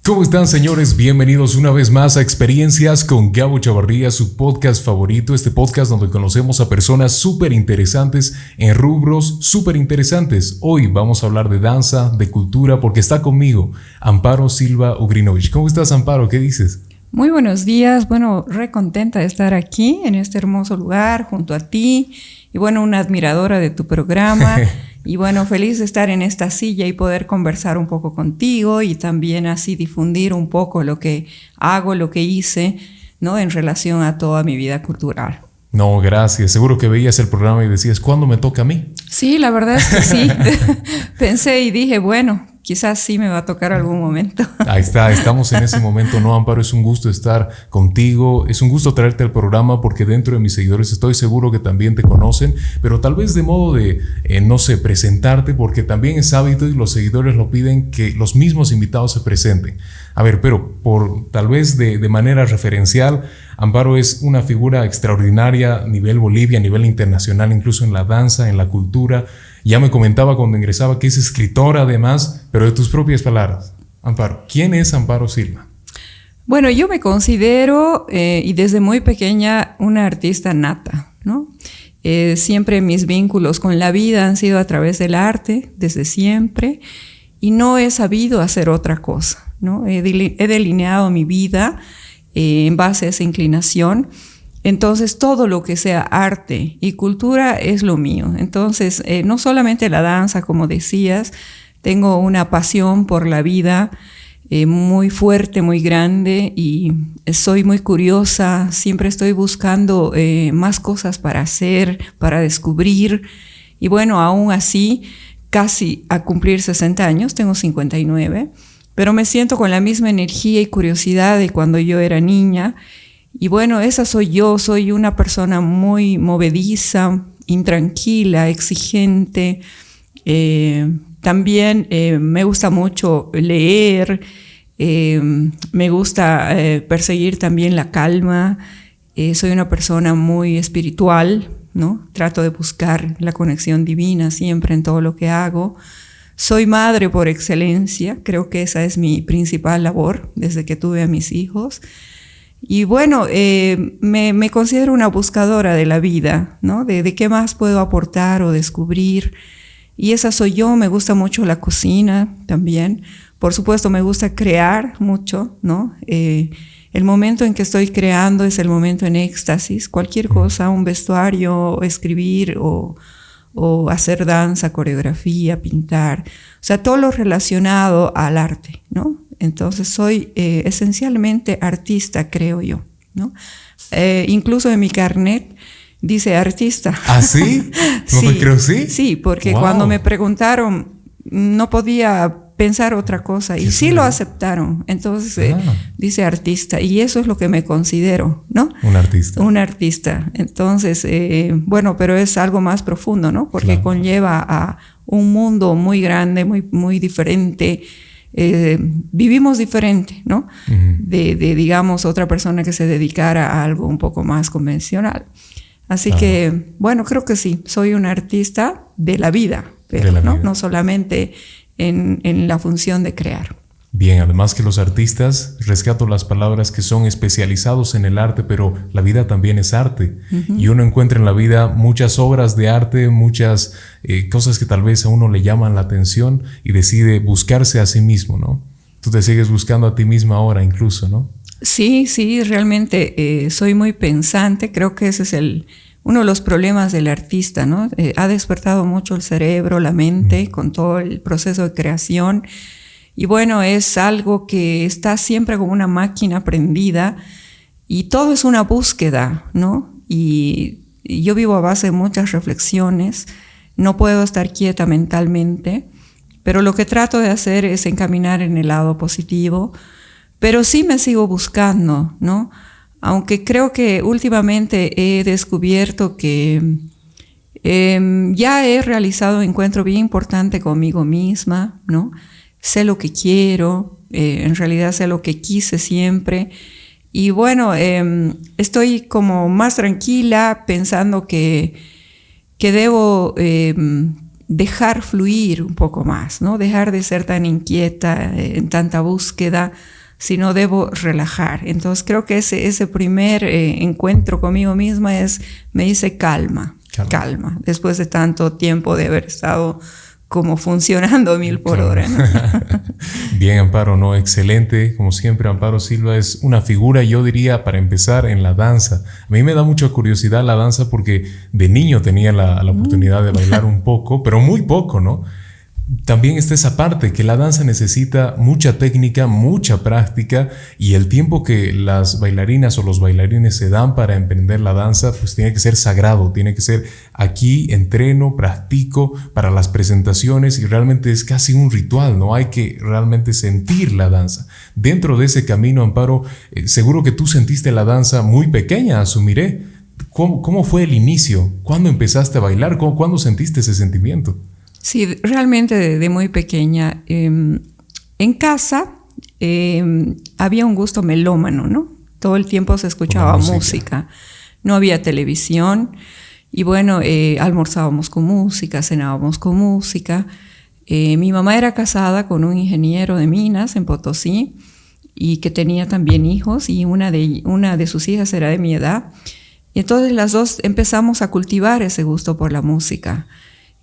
¿Cómo están, señores? Bienvenidos una vez más a Experiencias con Gabo Chavarría, su podcast favorito, este podcast donde conocemos a personas súper interesantes en rubros súper interesantes. Hoy vamos a hablar de danza, de cultura, porque está conmigo Amparo Silva Ugrinovich. ¿Cómo estás, Amparo? ¿Qué dices? Muy buenos días, re contenta de estar aquí en este hermoso lugar junto a ti y una admiradora de tu programa y feliz de estar en esta silla y poder conversar un poco contigo y también así difundir un poco lo que hago, lo que hice, ¿no? En relación a toda mi vida cultural. No, gracias. Seguro que veías el programa y decías, ¿cuándo me toca a mí? Sí, la verdad es que sí. Pensé y dije, quizás sí me va a tocar algún momento. Ahí está, estamos en ese momento, ¿no, Amparo? Es un gusto estar contigo, es un gusto traerte al programa porque dentro de mis seguidores estoy seguro que también te conocen, pero tal vez de modo de, presentarte, porque también es hábito y los seguidores lo piden que los mismos invitados se presenten. A ver, pero tal vez de manera referencial, Amparo es una figura extraordinaria a nivel Bolivia, a nivel internacional, incluso en la danza, en la cultura. Ya me comentaba cuando ingresaba que es escritora además, pero de tus propias palabras. Amparo, ¿quién es Amparo Silva? Yo me considero, y desde muy pequeña, una artista nata, ¿no? Siempre mis vínculos con la vida han sido a través del arte, desde siempre, y no he sabido hacer otra cosa, ¿no? He delineado mi vida en base a esa inclinación. Entonces, todo lo que sea arte y cultura es lo mío. Entonces, no solamente la danza, como decías, tengo una pasión por la vida muy fuerte, muy grande, y soy muy curiosa. Siempre estoy buscando más cosas para hacer, para descubrir. Y aún así, casi a cumplir 60 años, tengo 59, pero me siento con la misma energía y curiosidad de cuando yo era niña. Y esa soy yo, soy una persona muy movediza, intranquila, exigente. También me gusta mucho leer, me gusta perseguir también la calma. Soy una persona muy espiritual, ¿no? Trato de buscar la conexión divina siempre en todo lo que hago. Soy madre por excelencia, creo que esa es mi principal labor desde que tuve a mis hijos. Y me considero una buscadora de la vida, ¿no? De qué más puedo aportar o descubrir. Y esa soy yo. Me gusta mucho la cocina también. Por supuesto, me gusta crear mucho, ¿no? El momento en que estoy creando es el momento en éxtasis. Cualquier cosa, un vestuario, escribir o hacer danza, coreografía, pintar. O sea, todo lo relacionado al arte, ¿no? Entonces soy esencialmente artista, creo yo, ¿no? Incluso en mi carnet dice artista. ¿Ah, sí? ¿No Sí, te creo, sí? Sí, porque Wow. Cuando me preguntaron no podía pensar otra cosa y sí lo aceptaron. Entonces dice artista y eso es lo que me considero, ¿no? Un artista. Un artista. Entonces, pero es algo más profundo, ¿no? Porque Claro. conlleva a un mundo muy grande, muy, muy diferente. Vivimos diferente, ¿no? Uh-huh. Digamos, otra persona que se dedicara a algo un poco más convencional. Así que, creo que sí, soy una artista de la vida, pero no solamente en la función de crear. Bien, además que los artistas, rescato las palabras que son especializados en el arte, pero la vida también es arte. Uh-huh. Y uno encuentra en la vida muchas obras de arte, muchas cosas que tal vez a uno le llaman la atención y decide buscarse a sí mismo, ¿no? Tú te sigues buscando a ti misma ahora incluso, ¿no? Sí, realmente soy muy pensante. Creo que ese es uno de los problemas del artista, ¿no? Ha despertado mucho el cerebro, la mente, con todo el proceso de creación. Y es algo que está siempre como una máquina prendida y todo es una búsqueda, ¿no? Y yo vivo a base de muchas reflexiones, no puedo estar quieta mentalmente, pero lo que trato de hacer es encaminar en el lado positivo, pero sí me sigo buscando, ¿no? Aunque creo que últimamente he descubierto que ya he realizado un encuentro bien importante conmigo misma, ¿no? Sé lo que quiero, en realidad sé lo que quise siempre. Y estoy como más tranquila pensando que debo dejar fluir un poco más, ¿no? Dejar de ser tan inquieta en tanta búsqueda, sino debo relajar. Entonces creo que ese primer encuentro conmigo misma me dice calma. Después de tanto tiempo de haber estado como funcionando 1000 por hora, ¿no? Bien, Amparo, ¿no? Excelente. Como siempre, Amparo Silva es una figura, yo diría, para empezar, en la danza. A mí me da mucha curiosidad la danza porque de niño tenía la oportunidad de bailar un poco, pero muy poco, ¿no? También está esa parte que la danza necesita mucha técnica, mucha práctica, y el tiempo que las bailarinas o los bailarines se dan para emprender la danza pues tiene que ser sagrado, tiene que ser aquí entreno, practico para las presentaciones, y realmente es casi un ritual, ¿no? Hay que realmente sentir la danza. Dentro de ese camino, Amparo, seguro que tú sentiste la danza muy pequeña, asumiré. ¿Cómo fue el inicio? ¿Cuándo empezaste a bailar? ¿Cuándo sentiste ese sentimiento? Sí, realmente de muy pequeña. En casa había un gusto melómano, ¿no? Todo el tiempo se escuchaba música. No había televisión. Y bueno, almorzábamos con música, cenábamos con música. Mi mamá era casada con un ingeniero de minas en Potosí y que tenía también hijos, y una de sus hijas era de mi edad. Y entonces las dos empezamos a cultivar ese gusto por la música.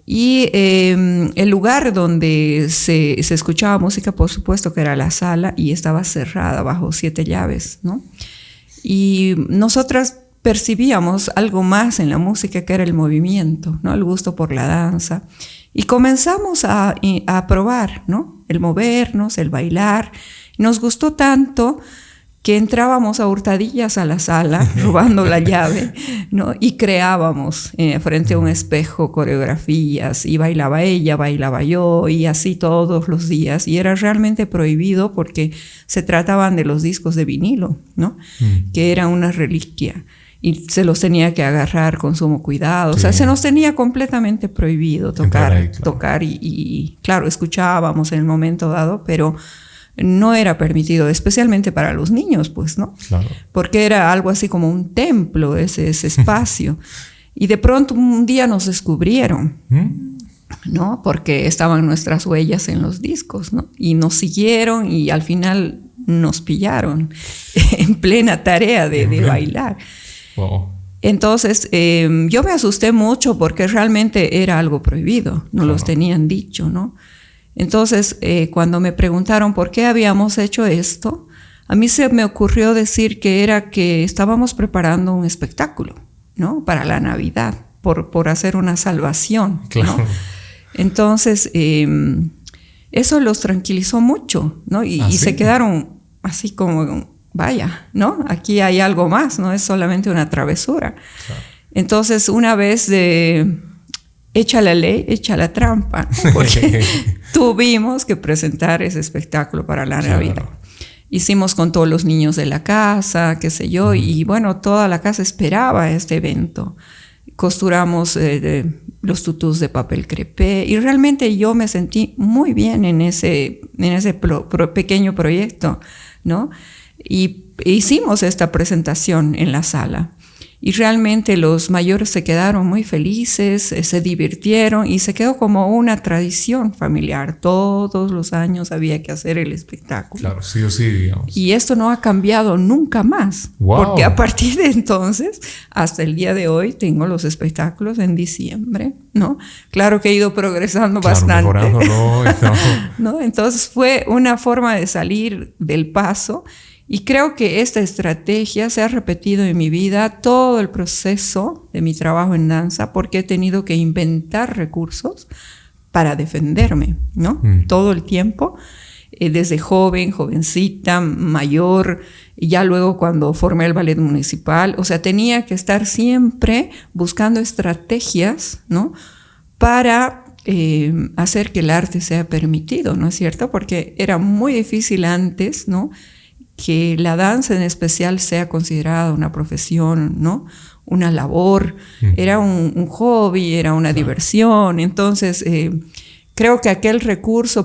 Y el lugar donde se escuchaba música, por supuesto que era la sala, y estaba cerrada bajo 7 llaves, ¿no? Y nosotras percibíamos algo más en la música, que era el movimiento, ¿no? El gusto por la danza. Y comenzamos a probar, ¿no? El movernos, el bailar. Nos gustó tanto que entrábamos a hurtadillas a la sala, robando la llave, ¿no? Y creábamos frente a un espejo coreografías, y bailaba ella, bailaba yo, y así todos los días. Y era realmente prohibido porque se trataban de los discos de vinilo, ¿no? Que era una reliquia, y se los tenía que agarrar con sumo cuidado. Sí. O sea, se nos tenía completamente prohibido tocar y claro, escuchábamos en el momento dado, pero no era permitido, especialmente para los niños, pues, ¿no? Claro. Porque era algo así como un templo, ese espacio. Y de pronto un día nos descubrieron, ¿no? Porque estaban nuestras huellas en los discos, ¿no? Y nos siguieron, y al final nos pillaron en plena tarea de bailar. Wow. Entonces, yo me asusté mucho porque realmente era algo prohibido, nos los tenían dicho, ¿no? Entonces, cuando me preguntaron por qué habíamos hecho esto, a mí se me ocurrió decir que era que estábamos preparando un espectáculo, ¿no? Para la Navidad, por hacer una salvación, claro, ¿no? Entonces, eso los tranquilizó mucho, ¿no? Y se quedaron así como, vaya, ¿no? Aquí hay algo más, no es solamente una travesura. Claro. Entonces, una vez hecha la ley, hecha la trampa, porque tuvimos que presentar ese espectáculo para la Navidad. Hicimos con todos los niños de la casa, qué sé yo, y bueno, toda la casa esperaba este evento. Costuramos los tutús de papel crepé, y realmente yo me sentí muy bien en ese pequeño proyecto, ¿no? Y hicimos esta presentación en la sala. Y realmente los mayores se quedaron muy felices, se divirtieron, y se quedó como una tradición familiar. Todos los años había que hacer el espectáculo. Claro, sí o sí, digamos. Y esto no ha cambiado nunca más. Wow. Porque a partir de entonces, hasta el día de hoy, tengo los espectáculos en diciembre, ¿no? Claro que he ido progresando bastante. Mejorándolo, ¿no? Entonces fue una forma de salir del paso. Y creo que esta estrategia se ha repetido en mi vida todo el proceso de mi trabajo en danza, porque he tenido que inventar recursos para defenderme, ¿no? Todo el tiempo, desde jovencita, mayor, y ya luego cuando formé el ballet municipal. O sea, tenía que estar siempre buscando estrategias, ¿no? Para hacer que el arte sea permitido, ¿no es cierto? Porque era muy difícil antes, ¿no?, que la danza en especial sea considerada una profesión, ¿no? Una labor. Era un hobby, era una diversión. Entonces, creo que aquel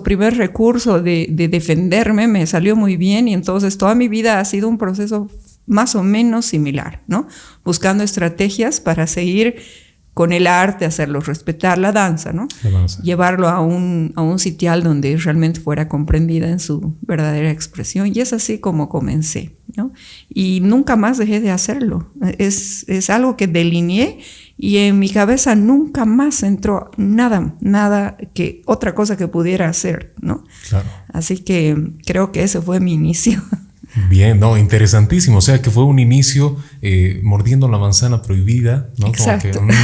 primer recurso de defenderme me salió muy bien, y entonces toda mi vida ha sido un proceso más o menos similar, ¿no? Buscando estrategias para seguir con el arte, hacerlos respetar la danza, ¿no? La danza. Llevarlo a un sitial donde realmente fuera comprendida en su verdadera expresión. Y es así como comencé, ¿no? Y nunca más dejé de hacerlo. Es algo que delineé y en mi cabeza nunca más entró nada que otra cosa que pudiera hacer, ¿no? Claro. Así que creo que ese fue mi inicio. Bien, no, interesantísimo. O sea, que fue un inicio mordiendo la manzana prohibida, ¿no? Exacto. Como que,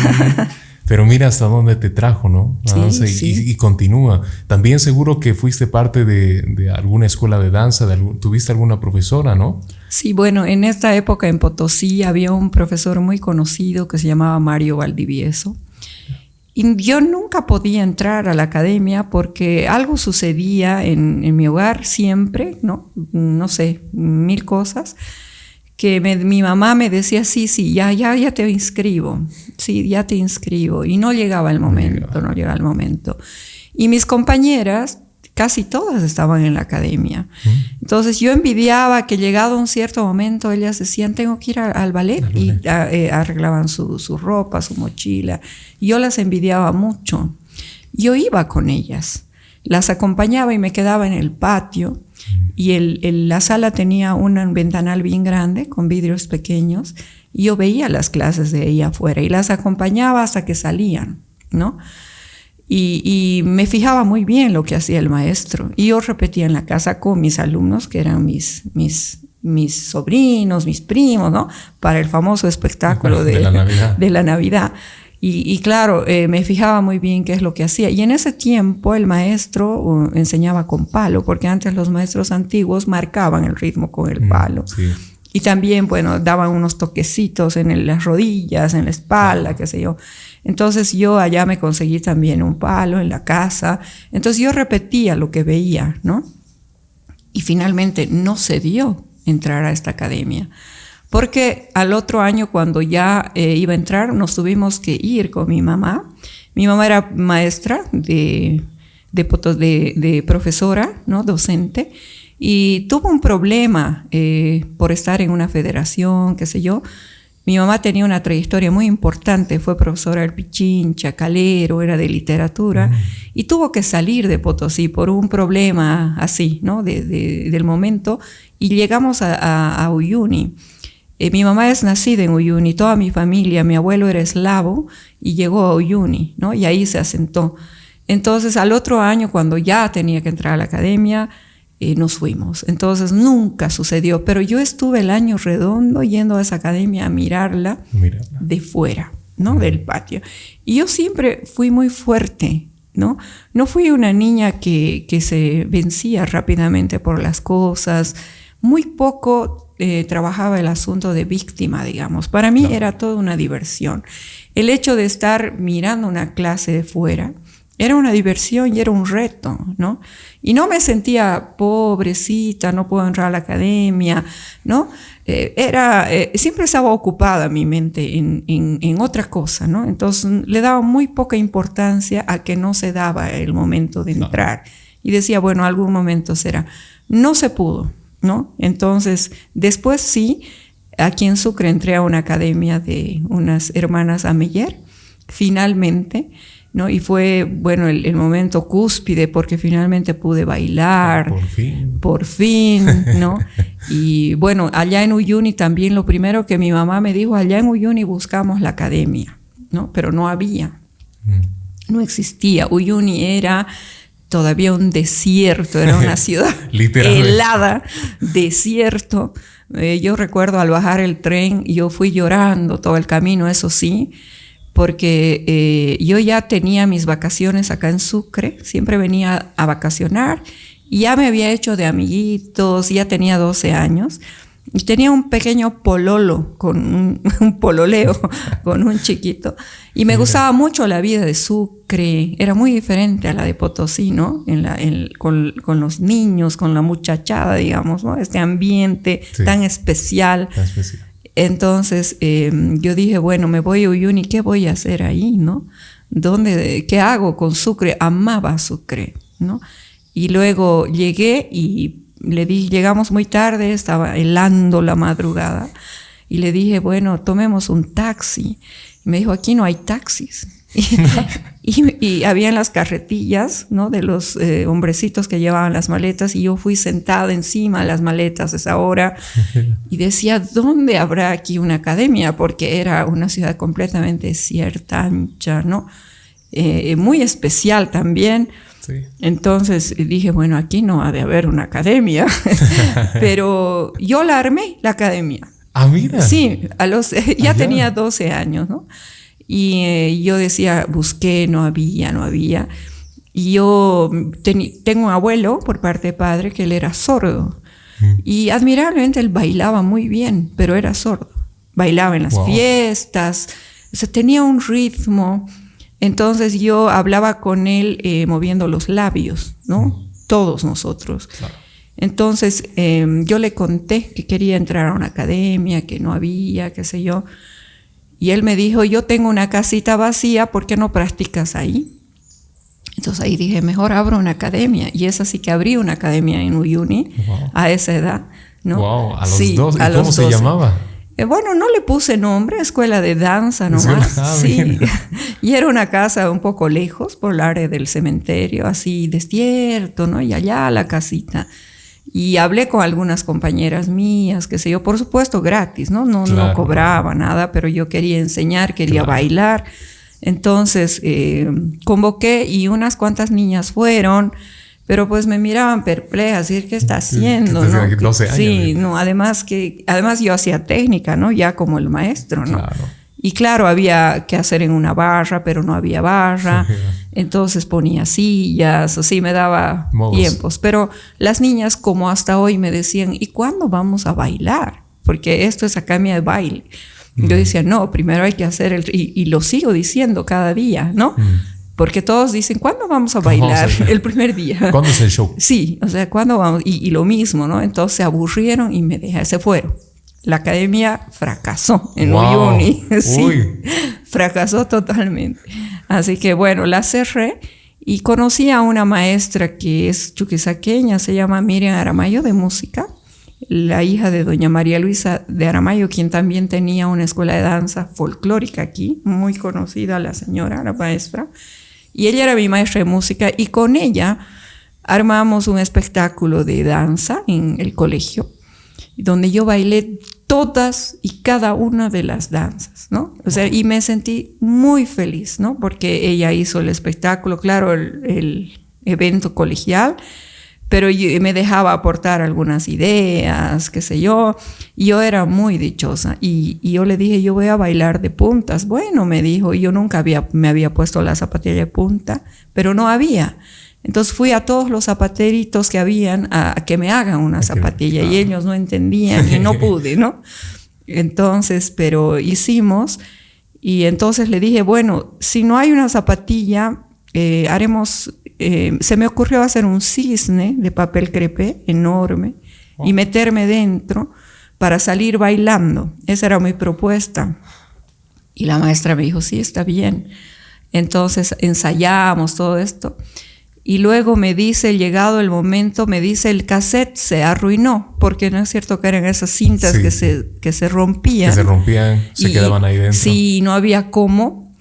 pero mira hasta dónde te trajo, ¿no? La danza y continúa. También seguro que fuiste parte de alguna escuela de danza, tuviste alguna profesora, ¿no? Sí, bueno, en esta época en Potosí había un profesor muy conocido que se llamaba Mario Valdivieso. Y yo nunca podía entrar a la academia porque algo sucedía en mi hogar siempre, ¿no? No sé, 1000 cosas, que mi mamá me decía, sí, ya te inscribo, sí, ya te inscribo. Y no llegaba el momento. Y mis compañeras, casi todas estaban en la academia. Entonces yo envidiaba que llegado a un cierto momento ellas decían, tengo que ir al ballet, y arreglaban su ropa, su mochila. Yo las envidiaba mucho. Yo iba con ellas, las acompañaba y me quedaba en el patio. Y la sala tenía un ventanal bien grande con vidrios pequeños y yo veía las clases de ella afuera y las acompañaba hasta que salían, ¿no? Y me fijaba muy bien lo que hacía el maestro. Y yo repetía en la casa con mis alumnos, que eran mis sobrinos, mis primos, ¿no? Para el famoso espectáculo de la Navidad. Y claro, me fijaba muy bien qué es lo que hacía. Y en ese tiempo el maestro enseñaba con palo, porque antes los maestros antiguos marcaban el ritmo con el palo. Sí. Y también, bueno, daban unos toquecitos en las rodillas, en la espalda, qué sé yo. Entonces yo allá me conseguí también un palo en la casa. Entonces yo repetía lo que veía, ¿no? Y finalmente no se dio entrar a esta academia. Porque al otro año, cuando ya iba a entrar, nos tuvimos que ir con mi mamá. Mi mamá era maestra de profesora, ¿no? Docente. Y tuvo un problema por estar en una federación, qué sé yo. Mi mamá tenía una trayectoria muy importante, fue profesora del Pichincha, Calero, era de literatura, y tuvo que salir de Potosí por un problema así, ¿no? Del momento, y llegamos a Uyuni. Mi mamá es nacida en Uyuni, toda mi familia, mi abuelo era eslavo y llegó a Uyuni, ¿no? Y ahí se asentó. Entonces, al otro año, cuando ya tenía que entrar a la academia, nos fuimos. Entonces nunca sucedió, pero yo estuve el año redondo yendo a esa academia a mirarla. De fuera, ¿no? Del patio. Y yo siempre fui muy fuerte, ¿no? No fui una niña que se vencía rápidamente por las cosas. Muy poco trabajaba el asunto de víctima, digamos. Para mí era toda una diversión. El hecho de estar mirando una clase de fuera era una diversión y era un reto, ¿no? Y no me sentía pobrecita, no puedo entrar a la academia, ¿no? Siempre estaba ocupada mi mente en otra cosa, ¿no? Entonces le daba muy poca importancia a que no se daba el momento de entrar. Y decía, bueno, algún momento será. No se pudo, ¿no? Entonces, después sí, aquí en Sucre entré a una academia de unas hermanas Ameller, finalmente, ¿no? Y fue, bueno, el momento cúspide porque finalmente pude bailar. Por fin, ¿no? Y bueno, allá en Uyuni también lo primero que mi mamá me dijo, allá en Uyuni buscamos la academia, ¿no? Pero no había, no existía. Uyuni era todavía un desierto, era una ciudad helada, desierto. Yo recuerdo al bajar el tren, yo fui llorando todo el camino, eso sí, porque yo ya tenía mis vacaciones acá en Sucre, siempre venía a vacacionar y ya me había hecho de amiguitos, ya tenía 12 años y tenía un pequeño pololo, con un pololeo con un chiquito y me gustaba mucho la vida de Sucre, era muy diferente a la de Potosí, ¿no? Con los niños, con la muchachada, digamos, ¿no? Este ambiente tan especial. Entonces yo dije, bueno, me voy a Uyuni, ¿qué voy a hacer ahí, no? ¿Qué hago con Sucre? Amaba Sucre, ¿no? Y luego llegué y le dije, llegamos muy tarde, estaba helando la madrugada, y le dije, bueno, tomemos un taxi. Y me dijo, aquí no hay taxis. Y habían las carretillas, ¿no? De los hombrecitos que llevaban las maletas, y yo fui sentada encima de las maletas a esa hora y decía, ¿dónde habrá aquí una academia? Porque era una ciudad completamente desierta, ancha, ¿no? Muy especial también. Sí. Entonces dije, bueno, aquí no ha de haber una academia. Pero yo la armé, la academia. Ah, mira. Sí, ya tenía 12 años, ¿no? Y yo decía, busqué, no había. Y yo tengo un abuelo por parte de padre que él era sordo. Y admirablemente él bailaba muy bien, pero era sordo. Bailaba en las fiestas, o sea, tenía un ritmo. Entonces yo hablaba con él moviendo los labios, ¿no? Todos nosotros. Claro. Entonces yo le conté que quería entrar a una academia, que no había, qué sé yo. Y él me dijo, yo tengo una casita vacía, ¿por qué no practicas ahí? Entonces ahí dije, mejor abro una academia. Y es así que abrí una academia en Uyuni a esa edad, ¿no? Wow, a los 12. ¿Y cómo se llamaba? Bueno, no le puse nombre, escuela de danza nomás. Sí. Y era una casa un poco lejos, por el área del cementerio, así desierto, ¿no? Y allá la casita. Y hablé con algunas compañeras mías, qué sé yo, por supuesto gratis, ¿no? No cobraba nada, pero yo quería enseñar, quería bailar. Entonces convoqué y unas cuantas niñas fueron, pero pues me miraban perplejas, decir, ¿qué está haciendo? ¿No? 12 años. Sí, no, además yo hacía técnica, ¿no? Ya como el maestro, ¿no? Claro. Y claro, había que hacer en una barra, pero no había barra. Entonces ponía sillas, así me daba tiempos. Pero las niñas, como hasta hoy, me decían, ¿y cuándo vamos a bailar? Porque esto es academia de baile. Yo decía, no, primero hay que hacer y lo sigo diciendo cada día, ¿no? Porque todos dicen, ¿cuándo vamos a bailar? El primer día. ¿Cuándo es el show? Sí, o sea, ¿cuándo vamos? Y lo mismo, ¿no? Entonces se aburrieron y se fueron. La academia fracasó en Uyuni. Sí, fracasó totalmente. Así que bueno, la cerré y conocí a una maestra que es chuquisaqueña, se llama Miriam Aramayo, de música, la hija de doña María Luisa de Aramayo, quien también tenía una escuela de danza folclórica aquí, muy conocida la señora, la maestra. Y ella era mi maestra de música y con ella armamos un espectáculo de danza en el colegio, donde yo bailé todas y cada una de las danzas, ¿no? O sea, y me sentí muy feliz, ¿no? Porque ella hizo el espectáculo, claro, el evento colegial, pero me dejaba aportar algunas ideas, qué sé yo, y yo era muy dichosa. Y yo le dije, yo voy a bailar de puntas. Bueno, me dijo, yo nunca me había puesto la zapatilla de punta, pero no había. Entonces fui a todos los zapateritos que habían a que me hagan una zapatilla y ellos no entendían y no pude, ¿no? Entonces, pero hicimos y entonces le dije, bueno, si no hay una zapatilla, haremos, se me ocurrió hacer un cisne de papel crepé enorme y meterme dentro para salir bailando. Esa era mi propuesta. Y la maestra me dijo, sí, está bien. Entonces ensayamos todo esto. Y luego me dice, llegado el momento, me dice, el cassette se arruinó, porque no es cierto que eran esas cintas que se rompían. Que se rompían, se quedaban ahí dentro. Sí, no había cómo.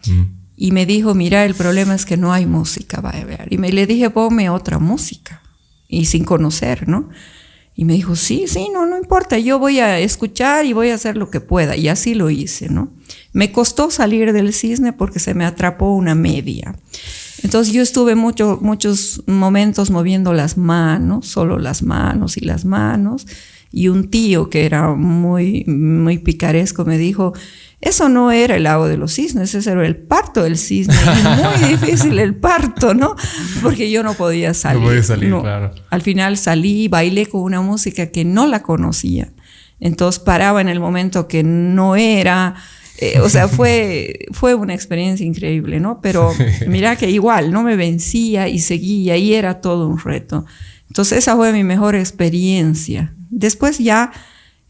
Y me dijo, mira, el problema es que no hay música, va a ver. Y le dije, ponme otra música. Y sin conocer, ¿no? Y me dijo, sí, no importa, yo voy a escuchar y voy a hacer lo que pueda. Y así lo hice, ¿no? Me costó salir del cisne porque se me atrapó una media. Entonces yo estuve muchos momentos moviendo las manos, solo las manos y las manos. Y un tío que era muy, muy picaresco me dijo, eso no era el lago de los cisnes, ese era el parto del cisne. Y muy difícil el parto, ¿no? Porque yo no podía salir. No podía salir, claro. Al final salí y bailé con una música que no la conocía. Entonces paraba en el momento que no era... o sea, fue una experiencia increíble, ¿no? Pero mira que igual, no me vencía y seguía y era todo un reto. Entonces esa fue mi mejor experiencia. Después ya,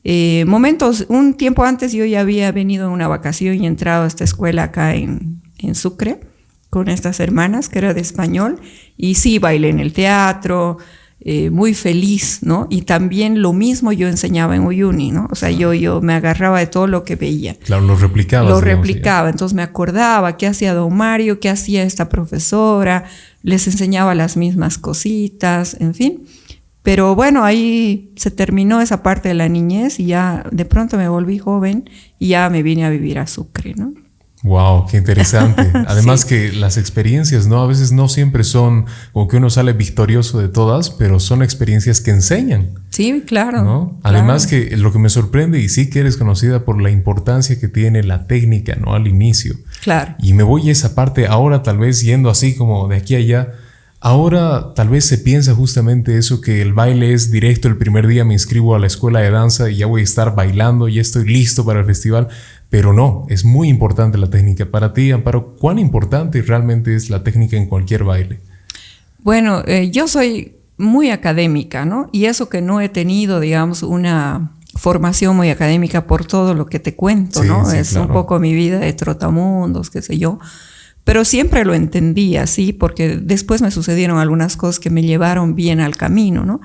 un tiempo antes yo ya había venido en una vacación y entrado a esta escuela acá en Sucre con estas hermanas que era de español y sí bailé en el teatro, muy feliz, ¿no? Y también lo mismo yo enseñaba en Uyuni, ¿no? O sea, yo me agarraba de todo lo que veía. Claro, lo replicaba. Lo replicaba, entonces me acordaba qué hacía don Mario, qué hacía esta profesora, les enseñaba las mismas cositas, en fin. Pero bueno, ahí se terminó esa parte de la niñez y ya de pronto me volví joven y ya me vine a vivir a Sucre, ¿no? Wow, qué interesante. Además sí, que las experiencias, ¿no? A veces no siempre son como que uno sale victorioso de todas, pero son experiencias que enseñan. Sí, claro. ¿No? Además que lo que me sorprende, y sí que eres conocida por la importancia que tiene la técnica, ¿no? Al inicio. Claro. Y me voy a esa parte ahora, tal vez yendo así como de aquí a allá. Ahora tal vez se piensa justamente eso, que el baile es directo, el primer día me inscribo a la escuela de danza y ya voy a estar bailando, ya estoy listo para el festival, pero no, es muy importante la técnica. Para ti, Amparo, ¿cuán importante realmente es la técnica en cualquier baile? Bueno, yo soy muy académica, ¿no? Y eso que no he tenido, digamos, una formación muy académica por todo lo que te cuento, sí, ¿no? Sí, es claro. Un poco mi vida de trotamundos, qué sé yo. Pero siempre lo entendí así, porque después me sucedieron algunas cosas que me llevaron bien al camino, ¿no?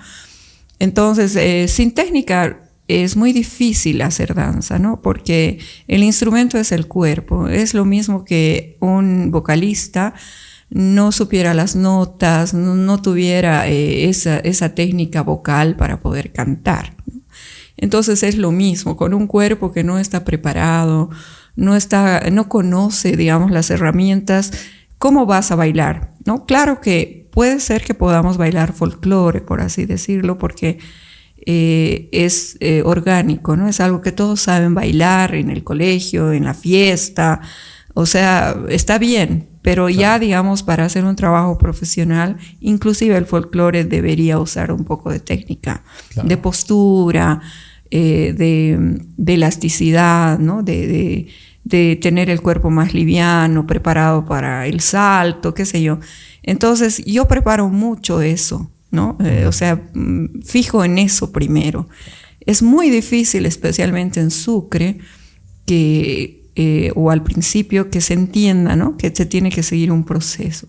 Entonces, sin técnica es muy difícil hacer danza, ¿no? Porque el instrumento es el cuerpo. Es lo mismo que un vocalista no supiera las notas, no tuviera esa técnica vocal para poder cantar, ¿no? Entonces es lo mismo, con un cuerpo que no está preparado, no conoce, digamos, las herramientas, ¿cómo vas a bailar? ¿No? Claro que puede ser que podamos bailar folclore, por así decirlo, porque es orgánico, ¿no? Es algo que todos saben bailar en el colegio, en la fiesta, o sea, está bien, pero claro, ya, digamos, para hacer un trabajo profesional, inclusive el folclore debería usar un poco de técnica, claro, de postura, de elasticidad, ¿no? De tener el cuerpo más liviano, preparado para el salto, qué sé yo. Entonces, yo preparo mucho eso, ¿no? O sea, fijo en eso primero. Es muy difícil, especialmente en Sucre, o al principio, que se entienda, ¿no? Que se tiene que seguir un proceso.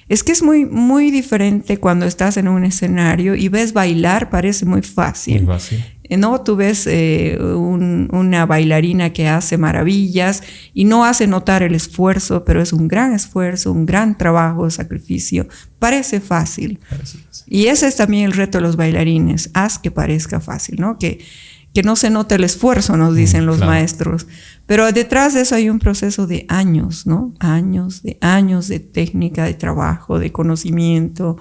Es que es muy, muy diferente cuando estás en un escenario y ves bailar, parece muy fácil. Muy fácil. ¿No? Tú ves una bailarina que hace maravillas y no hace notar el esfuerzo, pero es un gran esfuerzo, un gran trabajo, sacrificio. Parece fácil. Y ese es también el reto de los bailarines. Haz que parezca fácil, ¿no? Que no se note el esfuerzo, nos dicen los claro, maestros. Pero detrás de eso hay un proceso de años, ¿no? Años de técnica, de trabajo, de conocimiento.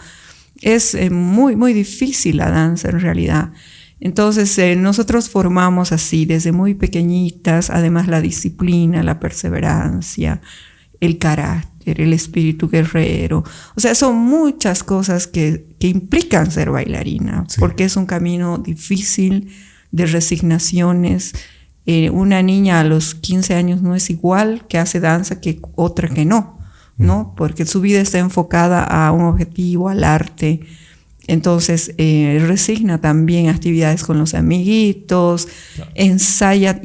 Es muy, muy difícil la danza en realidad. Entonces, nosotros formamos así desde muy pequeñitas, además la disciplina, la perseverancia, el carácter, el espíritu guerrero. O sea, son muchas cosas que implican ser bailarina, sí, porque es un camino difícil de resignaciones. Una niña a los 15 años no es igual que hace danza que otra que no, ¿no? Porque su vida está enfocada a un objetivo, al arte. Entonces resigna también actividades con los amiguitos, claro, ensaya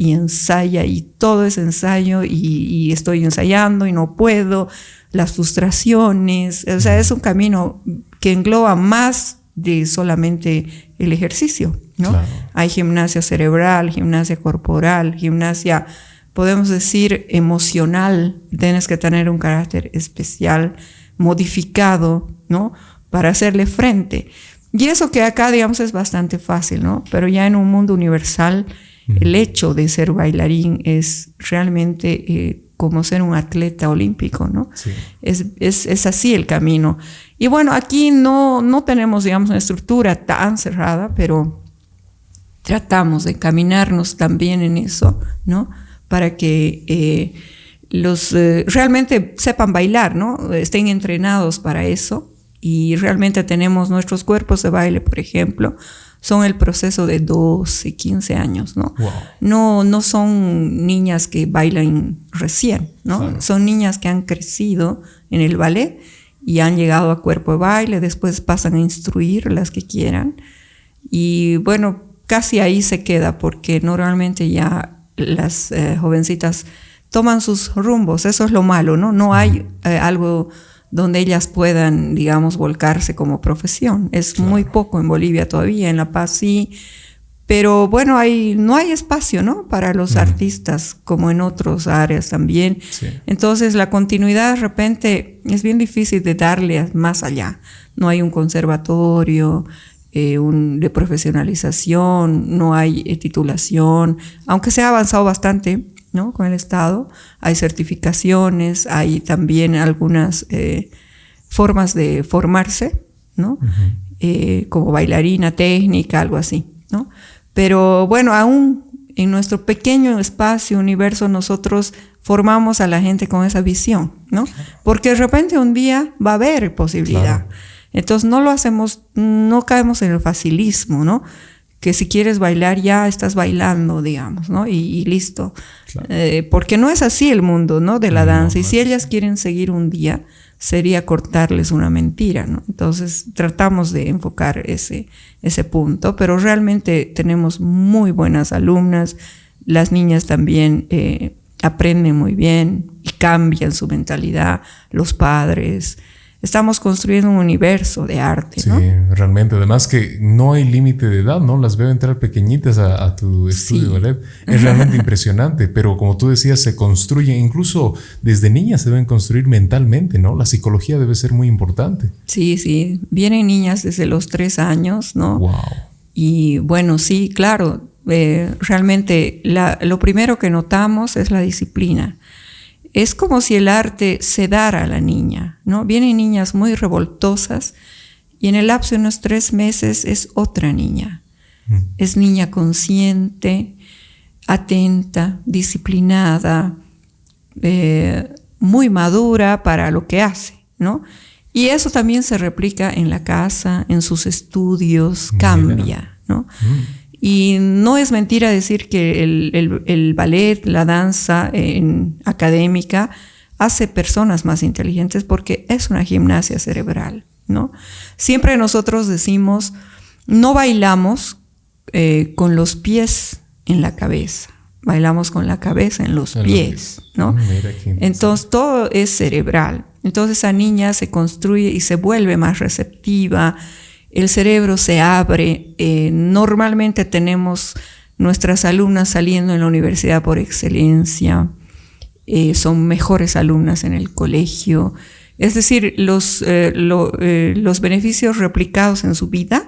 y todo es ensayo y estoy ensayando y no puedo, las frustraciones, o sea, es un camino que engloba más de solamente el ejercicio, ¿no? Claro. Hay gimnasia cerebral, gimnasia corporal, gimnasia, podemos decir, emocional, tienes que tener un carácter especial, modificado, ¿no? Para hacerle frente. Y eso que acá, digamos, es bastante fácil, ¿no? Pero ya en un mundo universal, el hecho de ser bailarín es realmente como ser un atleta olímpico, ¿no? Sí. Es así el camino. Y bueno, aquí no tenemos, digamos, una estructura tan cerrada, pero tratamos de caminarnos también en eso, ¿no? Para que realmente sepan bailar, ¿no? Estén entrenados para eso. Y realmente tenemos nuestros cuerpos de baile, por ejemplo, son el proceso de 12, 15 años, ¿no? Wow. No son niñas que bailan recién, ¿no? Claro. Son niñas que han crecido en el ballet y han llegado a cuerpo de baile, después pasan a instruir las que quieran. Y bueno, casi ahí se queda porque normalmente ya las jovencitas toman sus rumbos. Eso es lo malo, ¿no? No hay algo donde ellas puedan, digamos, volcarse como profesión. Es muy poco en Bolivia todavía, en La Paz sí, pero bueno, no hay espacio, ¿no?, para los artistas, como en otras áreas también. Sí. Entonces la continuidad de repente es bien difícil de darle más allá. No hay un conservatorio de profesionalización, no hay titulación, aunque se ha avanzado bastante, ¿no?, con el Estado. Hay certificaciones, hay también algunas formas de formarse, ¿no? Como bailarina técnica, algo así, ¿no? Pero bueno, aún en nuestro pequeño espacio, universo, nosotros formamos a la gente con esa visión, ¿no? Porque de repente un día va a haber posibilidad. Claro. Entonces no lo hacemos, no caemos en el facilismo, ¿no? Que si quieres bailar ya estás bailando, digamos, ¿no? Y listo. Claro. Porque no es así el mundo, ¿no?, de la danza. Y si ellas quieren seguir un día, sería cortarles una mentira, ¿no? Entonces tratamos de enfocar ese punto, pero realmente tenemos muy buenas alumnas. Las niñas también aprenden muy bien y cambian su mentalidad, los padres. Estamos construyendo un universo de arte, ¿no? Sí, realmente. Además que no hay límite de edad, ¿no? Las veo entrar pequeñitas a tu estudio de ballet. Es realmente impresionante, pero como tú decías, se construye, incluso desde niñas se deben construir mentalmente, ¿no? La psicología debe ser muy importante. Sí, sí. Vienen niñas desde los 3 años, ¿no? Wow. Y bueno, sí, claro. Realmente lo primero que notamos es la disciplina. Es como si el arte sedara a la niña, ¿no? Vienen niñas muy revoltosas y en el lapso de unos 3 meses es otra niña. Es niña consciente, atenta, disciplinada, muy madura para lo que hace, ¿no? Y eso también se replica en la casa, en sus estudios, cambia, ¿no? Y no es mentira decir que el ballet, la danza académica, hace personas más inteligentes porque es una gimnasia cerebral, ¿no? Siempre nosotros decimos, no bailamos con los pies en la cabeza, bailamos con la cabeza en los pies, ¿no? Entonces todo es cerebral. Entonces esa niña se construye y se vuelve más receptiva. El cerebro se abre. Normalmente tenemos nuestras alumnas saliendo en la universidad por excelencia. Son mejores alumnas en el colegio. Es decir, los beneficios replicados en su vida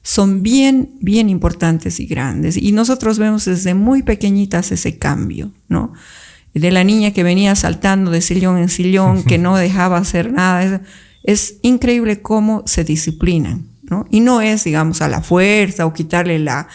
son bien, bien importantes y grandes. Y nosotros vemos desde muy pequeñitas ese cambio, ¿no? De la niña que venía saltando de sillón en sillón, que no dejaba hacer nada. Es increíble cómo se disciplinan, ¿no? Y no es, digamos, a la fuerza o quitarle la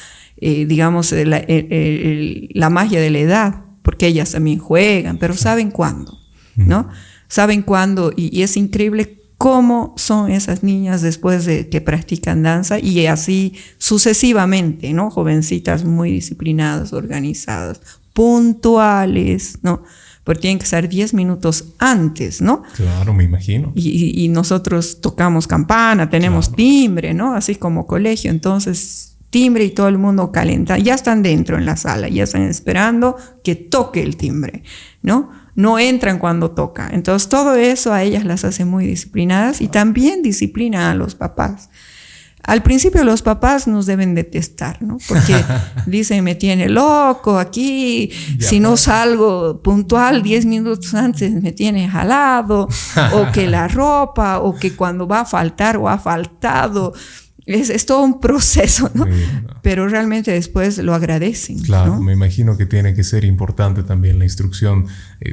magia de la edad, porque ellas también juegan, pero saben cuándo, ¿no? Saben cuándo y es increíble cómo son esas niñas después de que practican danza y así sucesivamente, ¿no? Jovencitas muy disciplinadas, organizadas, puntuales, ¿no? Porque tienen que estar 10 minutos antes, ¿no? Claro, me imagino. Y nosotros tocamos campana, tenemos timbre, ¿no? Así como colegio, entonces timbre y todo el mundo calenta. Ya están dentro en la sala, ya están esperando que toque el timbre, ¿no? No entran cuando toca. Entonces todo eso a ellas las hace muy disciplinadas y también disciplina a los papás. Al principio los papás nos deben detestar, ¿no? Porque dicen, me tiene loco aquí, si no salgo puntual 10 minutos antes me tiene jalado, o que la ropa, o que cuando va a faltar o ha faltado. Es todo un proceso, ¿no? Pero realmente después lo agradecen. Claro, ¿no? Me imagino que tiene que ser importante también la instrucción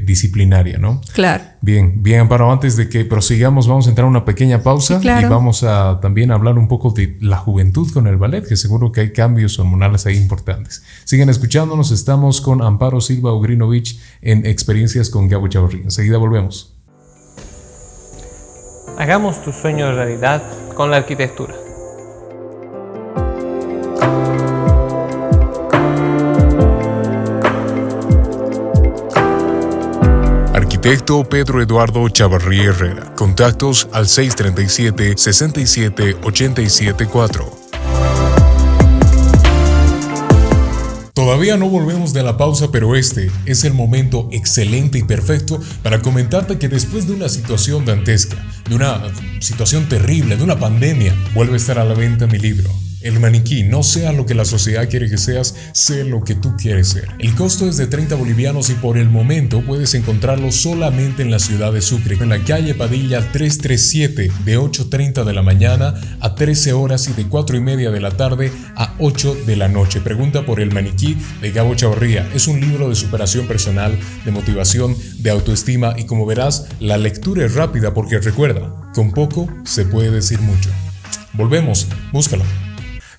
disciplinaria, ¿no? Claro. Bien, Amparo, antes de que prosigamos vamos a entrar a una pequeña pausa, sí, claro, y vamos a también hablar un poco de la juventud con el ballet, que seguro que hay cambios hormonales ahí importantes. Sigan escuchándonos, estamos con Amparo Silva Ugrinovich en Experiencias con Gabo Chavarría. Enseguida volvemos. Hagamos tus sueños realidad con la arquitectura. Arquitecto Pedro Eduardo Chavarría Herrera. Contactos al 637-67-874. Todavía no volvemos de la pausa, pero este es el momento excelente y perfecto para comentarte que después de una situación dantesca, de una situación terrible, de una pandemia, vuelve a estar a la venta mi libro. El maniquí, no sea lo que la sociedad quiere que seas, sé lo que tú quieres ser. El costo es de 30 bolivianos y por el momento puedes encontrarlo solamente en la ciudad de Sucre, en la calle Padilla 337, de 8:30 de la mañana a 13 horas y de 4:30 de la tarde a 8 de la noche. Pregunta por El maniquí de Gabo Chavarría. Es un libro de superación personal, de motivación, de autoestima y como verás, la lectura es rápida porque recuerda, con poco se puede decir mucho. Volvemos, búscalo.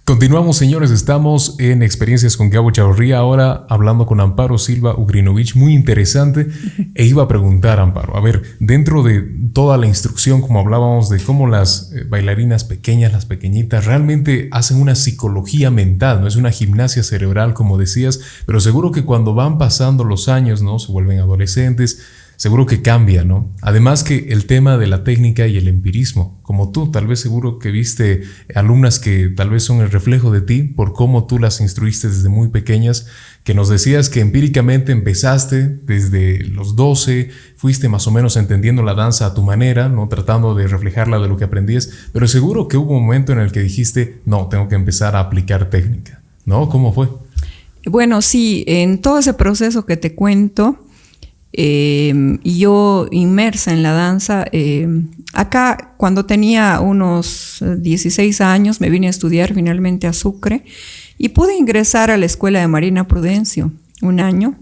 Continuamos, señores, estamos en Experiencias con Gabo Chavarría, ahora hablando con Amparo Silva Ugrinovich, muy interesante, e iba a preguntar, Amparo, a ver, dentro de toda la instrucción, como hablábamos de cómo las bailarinas pequeñas, las pequeñitas, realmente hacen una psicología mental, no es una gimnasia cerebral, como decías, pero seguro que cuando van pasando los años, ¿no? Se vuelven adolescentes, seguro que cambia, ¿no? Además que el tema de la técnica y el empirismo, como tú, tal vez seguro que viste alumnas que tal vez son el reflejo de ti por cómo tú las instruiste desde muy pequeñas, que nos decías que empíricamente empezaste desde los 12, fuiste más o menos entendiendo la danza a tu manera, ¿no? Tratando de reflejarla de lo que aprendías, pero seguro que hubo un momento en el que dijiste, no, tengo que empezar a aplicar técnica, ¿no? ¿Cómo fue? Bueno, sí, en todo ese proceso que te cuento, yo inmersa en la danza, acá cuando tenía unos 16 años me vine a estudiar finalmente a Sucre y pude ingresar a la Escuela de Marina Prudencio un año.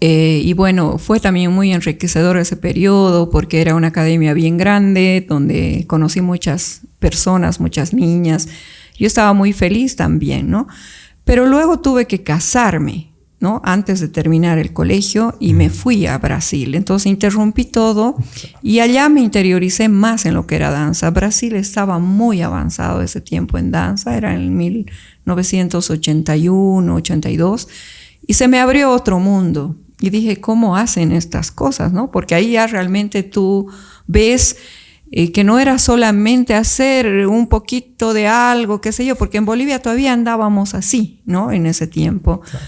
Y bueno, fue también muy enriquecedor ese periodo porque era una academia bien grande donde conocí muchas personas, muchas niñas. Yo estaba muy feliz también, ¿no? Pero luego tuve que casarme, ¿no? Antes de terminar el colegio y me fui a Brasil. Entonces interrumpí todo y allá me interioricé más en lo que era danza. Brasil estaba muy avanzado ese tiempo en danza, era en 1981, 82 y se me abrió otro mundo y dije, ¿cómo hacen estas cosas, no? Porque ahí ya realmente tú ves que no era solamente hacer un poquito de algo, qué sé yo, porque en Bolivia todavía andábamos así, ¿no? En ese tiempo. Claro.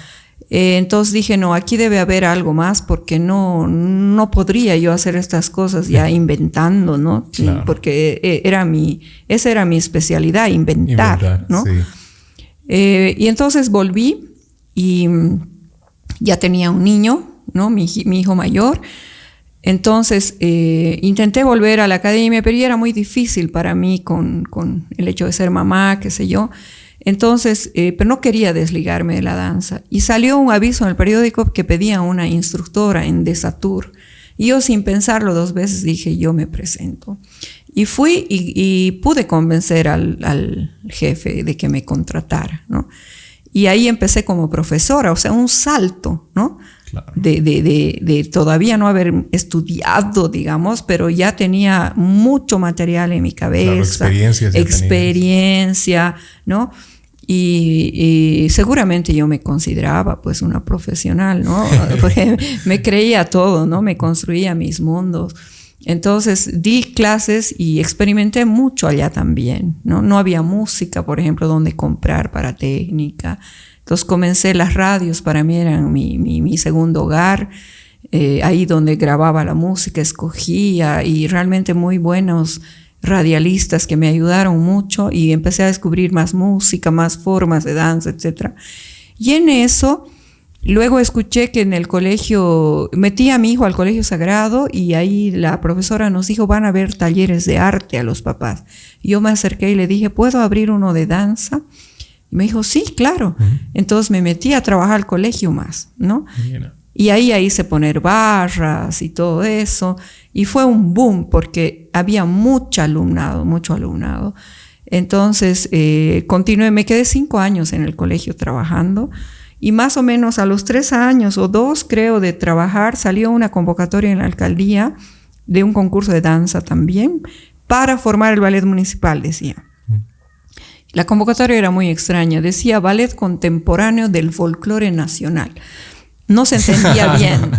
Entonces dije, no, aquí debe haber algo más porque no podría yo hacer estas cosas ya inventando, ¿no? Claro. Porque esa era mi especialidad, inventar, ¿no? Sí. Y entonces volví y ya tenía un niño, ¿no? Mi hijo mayor. Entonces intenté volver a la academia, pero ya era muy difícil para mí con el hecho de ser mamá, qué sé yo. Entonces, pero no quería desligarme de la danza. Y salió un aviso en el periódico que pedía una instructora en Desatur. Y yo sin pensarlo 2 veces dije, yo me presento. Y fui y pude convencer al jefe de que me contratara, ¿no? Y ahí empecé como profesora, o sea, un salto, ¿no? Claro. De todavía no haber estudiado, digamos, pero ya tenía mucho material en mi cabeza. Claro, experiencia, ¿no? Y seguramente yo me consideraba pues una profesional, ¿no? Porque me creía todo, ¿no? Me construía mis mundos. Entonces di clases y experimenté mucho allá también, ¿no? No había música, por ejemplo, donde comprar para técnica. Entonces comencé las radios, para mí eran mi segundo hogar, ahí donde grababa la música, escogía y realmente muy buenos radialistas que me ayudaron mucho y empecé a descubrir más música, más formas de danza, etc. Y en eso, luego escuché que en el colegio, metí a mi hijo al colegio sagrado y ahí la profesora nos dijo, van a haber talleres de arte a los papás. Y yo me acerqué y le dije, ¿puedo abrir uno de danza? Y me dijo, sí, claro. Entonces me metí a trabajar al colegio más, ¿no? Bien. Y ahí hice poner barras y todo eso. Y fue un boom porque había mucho alumnado. Entonces continué, me quedé 5 años en el colegio trabajando. Y más o menos a los 3 años o 2, creo, de trabajar, salió una convocatoria en la alcaldía de un concurso de danza también para formar el ballet municipal, decía. La convocatoria era muy extraña, decía ballet contemporáneo del folclore nacional. No se entendía bien,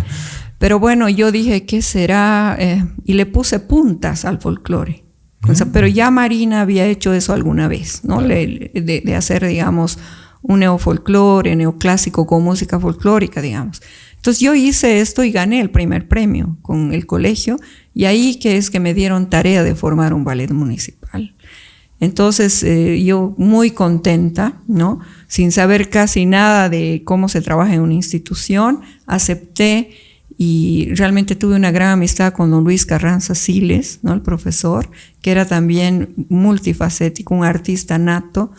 pero bueno, yo dije, ¿qué será? Y le puse puntas al folclore. O sea, pero ya Marina había hecho eso alguna vez, ¿no? De hacer, digamos, un neofolclore, neoclásico con música folclórica, digamos. Entonces yo hice esto y gané el primer premio con el colegio, y ahí que es que me dieron tarea de formar un ballet municipal. Entonces yo muy contenta, ¿no? Sin saber casi nada de cómo se trabaja en una institución, acepté y realmente tuve una gran amistad con don Luis Carranza Siles, ¿no? El profesor, que era también multifacético, un artista nato.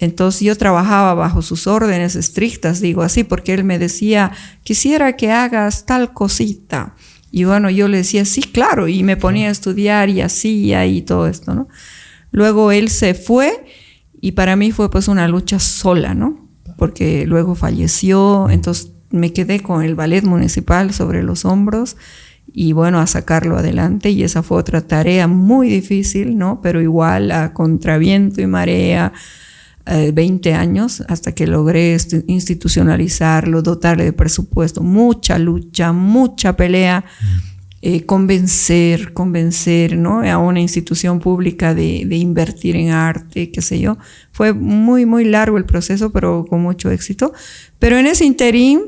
Entonces yo trabajaba bajo sus órdenes estrictas, digo así, porque él me decía, quisiera que hagas tal cosita. Y bueno, yo le decía, sí, claro, y me ponía a estudiar y hacía y todo esto, ¿no? Luego él se fue y para mí fue pues una lucha sola, ¿no? Porque luego falleció, entonces me quedé con el ballet municipal sobre los hombros y bueno, a sacarlo adelante, y esa fue otra tarea muy difícil, ¿no? Pero igual a contraviento y marea, 20 años hasta que logré institucionalizarlo, dotarle de presupuesto, mucha lucha, mucha pelea, convencer, ¿no? A una institución pública de invertir en arte, qué sé yo. Fue muy, muy largo el proceso, pero con mucho éxito. Pero en ese interín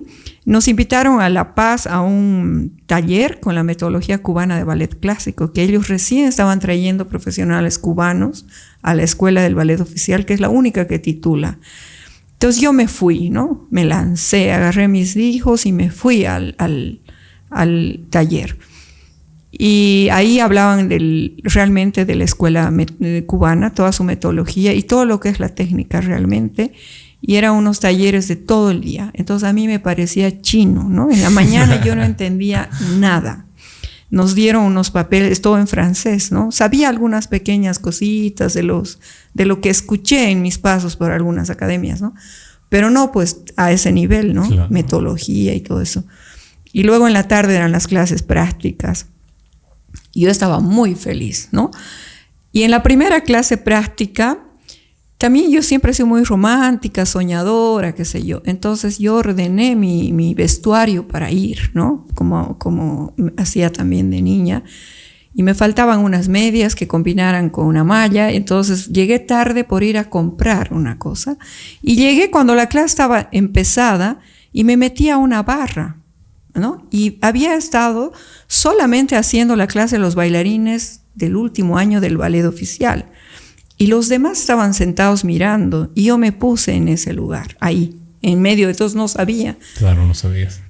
nos invitaron a La Paz a un taller con la metodología cubana de ballet clásico, que ellos recién estaban trayendo profesionales cubanos a la Escuela del Ballet Oficial, que es la única que titula. Entonces yo me fui, ¿no? Me lancé, agarré mis hijos y me fui al taller. Y ahí hablaban realmente de la escuela cubana, toda su metodología y todo lo que es la técnica realmente. Y eran unos talleres de todo el día. Entonces a mí me parecía chino, ¿no? En la mañana yo no entendía nada. Nos dieron unos papeles, todo en francés, ¿no? Sabía algunas pequeñas cositas de lo que escuché en mis pasos por algunas academias, ¿no? Pero no pues a ese nivel, ¿no? Claro. Metodología y todo eso. Y luego en la tarde eran las clases prácticas. Y yo estaba muy feliz, ¿no? Y en la primera clase práctica, también yo siempre he sido muy romántica, soñadora, qué sé yo. Entonces yo ordené mi vestuario para ir, ¿no? Como hacía también de niña. Y me faltaban unas medias que combinaran con una malla. Entonces llegué tarde por ir a comprar una cosa. Y llegué cuando la clase estaba empezada y me metí a una barra, ¿no? Y había estado solamente haciendo la clase de los bailarines del último año del ballet oficial. Y los demás estaban sentados mirando y yo me puse en ese lugar, ahí, en medio de todos, no sabía. Claro, no sabías.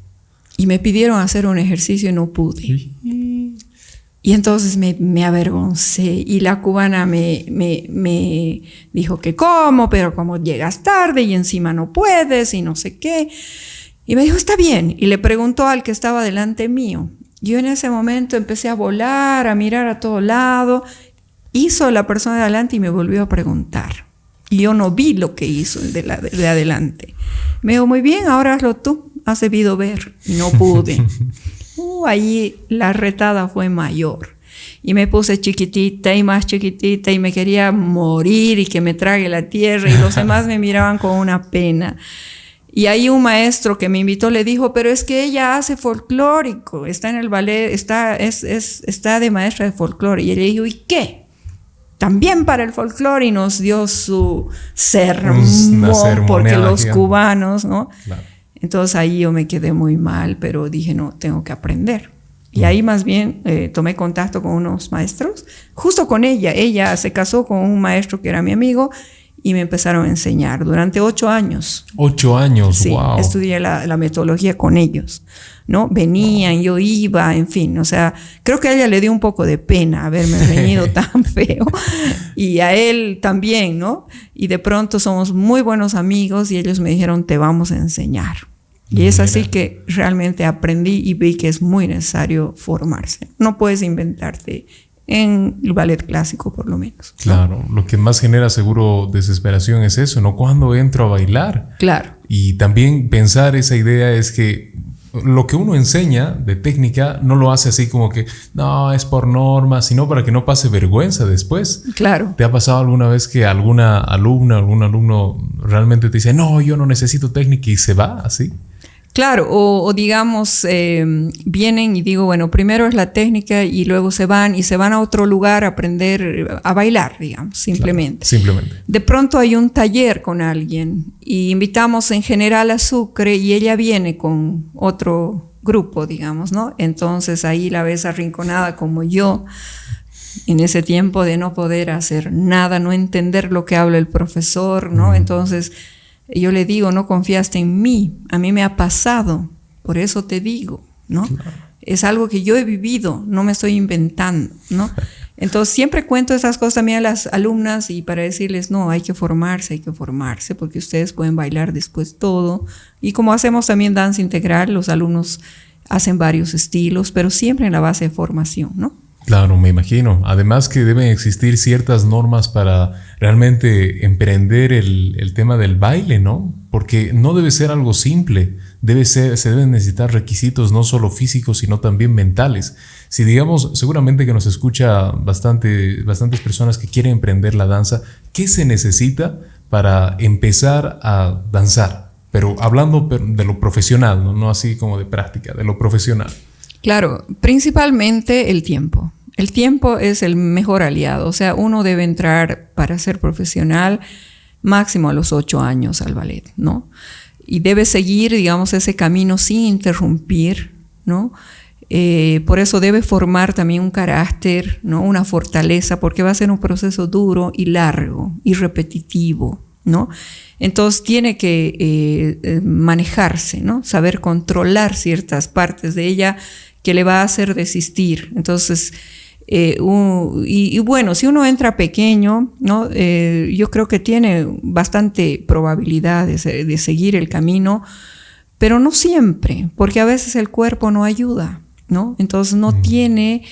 Y me pidieron hacer un ejercicio y no pude. Sí. Y entonces me avergoncé y la cubana me dijo que cómo, pero como llegas tarde y encima no puedes y no sé qué. Y me dijo, está bien. Y le preguntó al que estaba delante mío. Yo en ese momento empecé a volar, a mirar a todo lado. Hizo la persona de adelante y me volvió a preguntar. Y yo no vi lo que hizo el de adelante. Me dijo, muy bien, ahora hazlo tú. Has debido ver. Y no pude. Ahí la retada fue mayor. Y me puse chiquitita y más chiquitita y me quería morir y que me trague la tierra. Y los demás me miraban con una pena. Y ahí un maestro que me invitó le dijo, pero es que ella hace folclórico. Está en el ballet, está de maestra de folclore. Y él le dijo, ¿y qué? También para el folclore, y nos dio su sermón, porque los cubanos, ¿no? Claro. Entonces ahí yo me quedé muy mal, pero dije, no, tengo que aprender. Y ahí más bien tomé contacto con unos maestros, justo con ella. Ella se casó con un maestro que era mi amigo y me empezaron a enseñar durante 8 años. 8 años, sí, wow. Estudié la metodología con ellos, ¿no? Venían, yo iba, en fin, o sea, creo que a ella le dio un poco de pena haberme venido tan feo y a él también, ¿no? Y de pronto somos muy buenos amigos y ellos me dijeron, te vamos a enseñar. Y es así que realmente aprendí y vi que es muy necesario formarse. No puedes inventarte en el ballet clásico, por lo menos, ¿no? Claro, lo que más genera seguro desesperación es eso, ¿no? ¿Cuándo entro a bailar? Claro. Y también pensar esa idea es que lo que uno enseña de técnica no lo hace así como que no, es por norma, sino para que no pase vergüenza después. Claro. ¿Te ha pasado alguna vez que alguna alumna, algún alumno realmente te dice, no, yo no necesito técnica y se va así? Claro, o digamos, vienen y digo, bueno, primero es la técnica y luego se van a otro lugar a aprender a bailar, digamos, simplemente. Claro, simplemente. De pronto hay un taller con alguien y invitamos en general a Sucre y ella viene con otro grupo, digamos, ¿no? Entonces ahí la ves arrinconada como yo, en ese tiempo de no poder hacer nada, no entender lo que habla el profesor, ¿no? Entonces yo le digo, no confiaste en mí, a mí me ha pasado, por eso te digo, ¿no? Claro. Es algo que yo he vivido, no me estoy inventando, ¿no? Entonces siempre cuento esas cosas también a las alumnas y para decirles, no, hay que formarse, porque ustedes pueden bailar después todo. Y como hacemos también danza integral, los alumnos hacen varios estilos, pero siempre en la base de formación, ¿no? Claro, me imagino. Además que deben existir ciertas normas para realmente emprender el tema del baile, ¿no? Porque no debe ser algo simple. Se deben necesitar requisitos no solo físicos, sino también mentales. Si digamos, seguramente que nos escucha bastantes personas que quieren emprender la danza, ¿qué se necesita para empezar a danzar? Pero hablando de lo profesional, no así como de práctica, de lo profesional. Claro, principalmente el tiempo. El tiempo es el mejor aliado. O sea, uno debe entrar para ser profesional máximo a los 8 años al ballet, ¿no? Y debe seguir, digamos, ese camino sin interrumpir, ¿no? Por eso debe formar también un carácter, ¿no? Una fortaleza, porque va a ser un proceso duro y largo y repetitivo, ¿no? Entonces tiene que manejarse, ¿no? Saber controlar ciertas partes de ella que le va a hacer desistir. Entonces, bueno, si uno entra pequeño, ¿no? Yo creo que tiene bastante probabilidad de seguir el camino, pero no siempre, porque a veces el cuerpo no ayuda, ¿no? Entonces no tiene,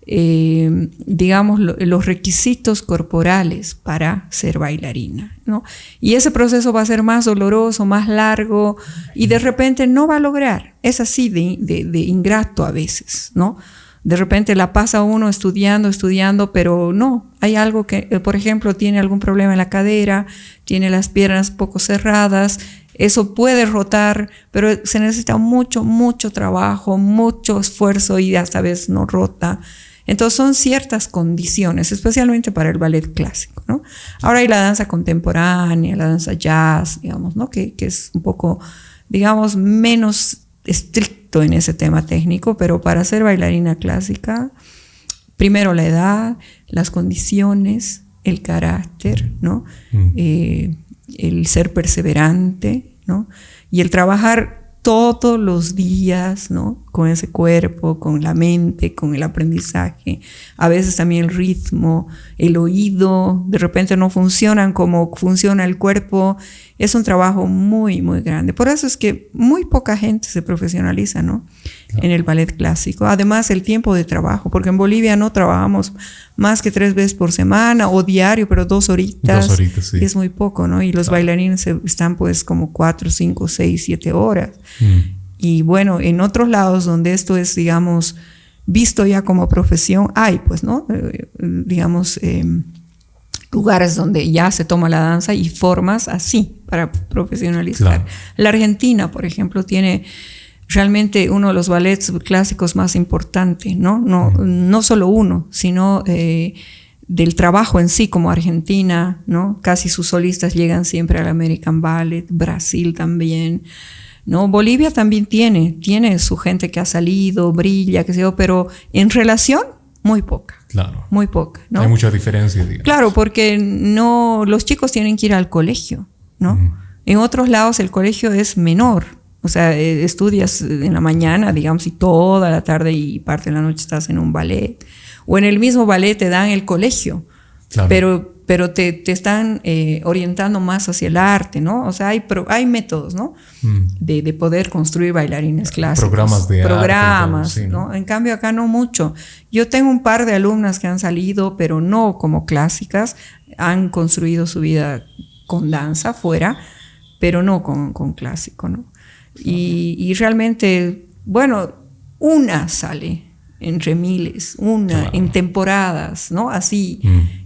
digamos, los requisitos corporales para ser bailarina, ¿no? Y ese proceso va a ser más doloroso, más largo, y de repente no va a lograr. Es así de ingrato a veces, ¿no? De repente la pasa uno estudiando, pero no, hay algo que, por ejemplo, tiene algún problema en la cadera, tiene las piernas poco cerradas, eso puede rotar, pero se necesita mucho trabajo, mucho esfuerzo y hasta a veces no rota. Entonces son ciertas condiciones, especialmente para el ballet clásico, ¿no? Ahora hay la danza contemporánea, la danza jazz, digamos, ¿no? Que es un poco, digamos, menos estricto en ese tema técnico, pero para ser bailarina clásica, primero la edad, las condiciones, el carácter, ¿no? El ser perseverante, ¿no? Y el trabajar todos los días, ¿no? Con ese cuerpo, con la mente, con el aprendizaje, a veces también el ritmo, el oído, de repente no funcionan como funciona el cuerpo. Es un trabajo muy grande. Por eso es que muy poca gente se profesionaliza, ¿no? Claro. En el ballet clásico. Además, el tiempo de trabajo, porque en Bolivia no trabajamos más que 3 veces por semana o diario, pero 2 horitas. 2 horitas, sí. Es muy poco, ¿no? Y los bailarines están pues como 4, 5, 6, 7 horas. Y bueno, en otros lados donde esto es, digamos, visto ya como profesión, hay pues, ¿no? Digamos, lugares donde ya se toma la danza y formas así para profesionalizar. Claro. La Argentina, por ejemplo, tiene realmente uno de los ballets clásicos más importantes, ¿no? No solo uno, sino del trabajo en sí como Argentina, ¿no? Casi sus solistas llegan siempre al American Ballet, Brasil también, ¿no? Bolivia también tiene su gente que ha salido, brilla, qué sé yo, pero en relación, muy poca. Claro. Muy poca, ¿no? Hay mucha diferencia, digamos. Claro, porque los chicos tienen que ir al colegio, ¿no? En otros lados el colegio es menor. O sea, estudias en la mañana, digamos, y toda la tarde y parte de la noche estás en un ballet. O en el mismo ballet te dan el colegio, claro. pero te están orientando más hacia el arte, ¿no? O sea, hay métodos, ¿no? De poder construir bailarines clásicos. Programas de arte. Sí, ¿no? En cambio, acá no mucho. Yo tengo un par de alumnas que han salido, pero no como clásicas. Han construido su vida con danza fuera, pero no con clásico, ¿no? Y realmente, bueno, una sale entre miles, una en temporadas, ¿no? Así,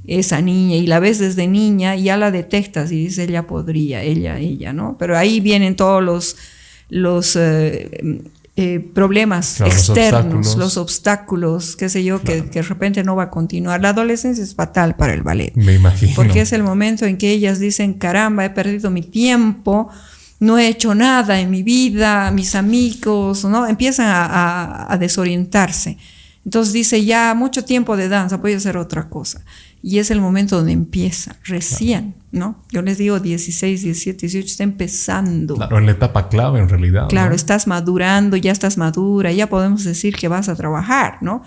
esa niña, y la ves desde niña y ya la detectas y dices, ella podría, ella, ¿no? Pero ahí vienen todos los problemas claro, externos, los obstáculos, qué sé yo, claro, que de repente no va a continuar. La adolescencia es fatal para el ballet. Me imagino. Porque es el momento en que ellas dicen, caramba, he perdido mi tiempo, no he hecho nada en mi vida, mis amigos, ¿no? Empiezan a desorientarse. Entonces dice, ya mucho tiempo de danza, voy a hacer otra cosa. Y es el momento donde empieza, recién, ¿no? Yo les digo 16, 17, 18, está empezando. Claro, en la etapa clave en realidad. Claro, ¿no? estás madurando, ya estás madura, ya podemos decir que vas a trabajar, ¿no?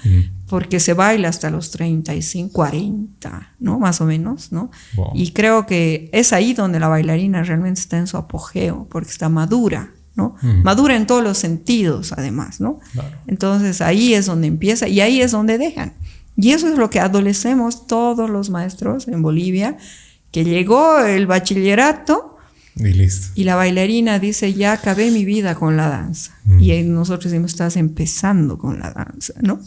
Porque se baila hasta los 35, 40, ¿no? Más o menos, ¿no? Wow. Y creo que es ahí donde la bailarina realmente está en su apogeo, porque está madura, ¿no? Madura en todos los sentidos, además, ¿no? Claro. Entonces ahí es donde empieza y ahí es donde dejan. Y eso es lo que adolecemos todos los maestros en Bolivia, que llegó el bachillerato y listo. Y la bailarina dice, ya acabé mi vida con la danza. Y nosotros decimos, estás empezando con la danza, ¿no?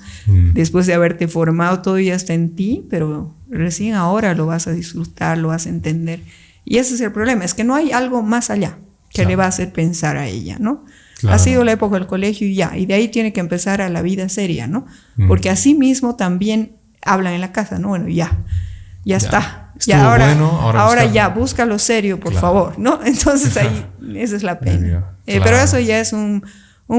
Después de haberte formado, todo ya está en ti, pero recién ahora lo vas a disfrutar, lo vas a entender. Y ese es el problema, es que no hay algo más allá que le va a hacer pensar a ella, ¿no? Claro. Ha sido la época del colegio y ya, y de ahí tiene que empezar a la vida seria, ¿no? Porque así mismo también hablan en la casa, ¿no? Bueno, ya está. Ya ahora, bueno, ahora ya, busca lo serio, por favor, ¿no? Entonces ahí, esa es la pena. Claro. Pero eso ya es un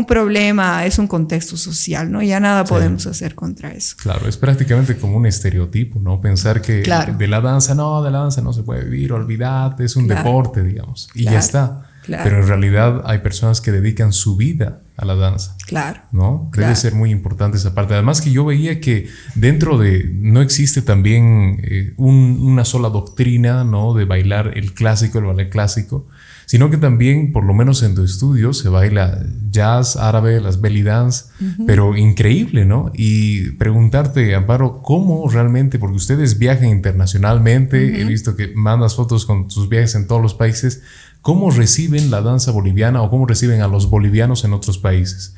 problema, es un contexto social, ¿no? Ya nada podemos hacer contra eso. Claro, es prácticamente como un estereotipo, ¿no? Pensar que de la danza no se puede vivir, olvidate, es un deporte, digamos, y ya está. Claro. Pero en realidad hay personas que dedican su vida a la danza. Claro. ¿No? Debe ser muy importante esa parte. Además que yo veía que dentro de... No existe también una sola doctrina, ¿no? De bailar el clásico, el ballet clásico, sino que también, por lo menos en tu estudio, se baila jazz, árabe, las belly dance, pero increíble, ¿no? Y preguntarte, Amparo, ¿cómo realmente? Porque ustedes viajan internacionalmente, he visto que mandas fotos con sus viajes en todos los países. ¿Cómo reciben la danza boliviana o cómo reciben a los bolivianos en otros países?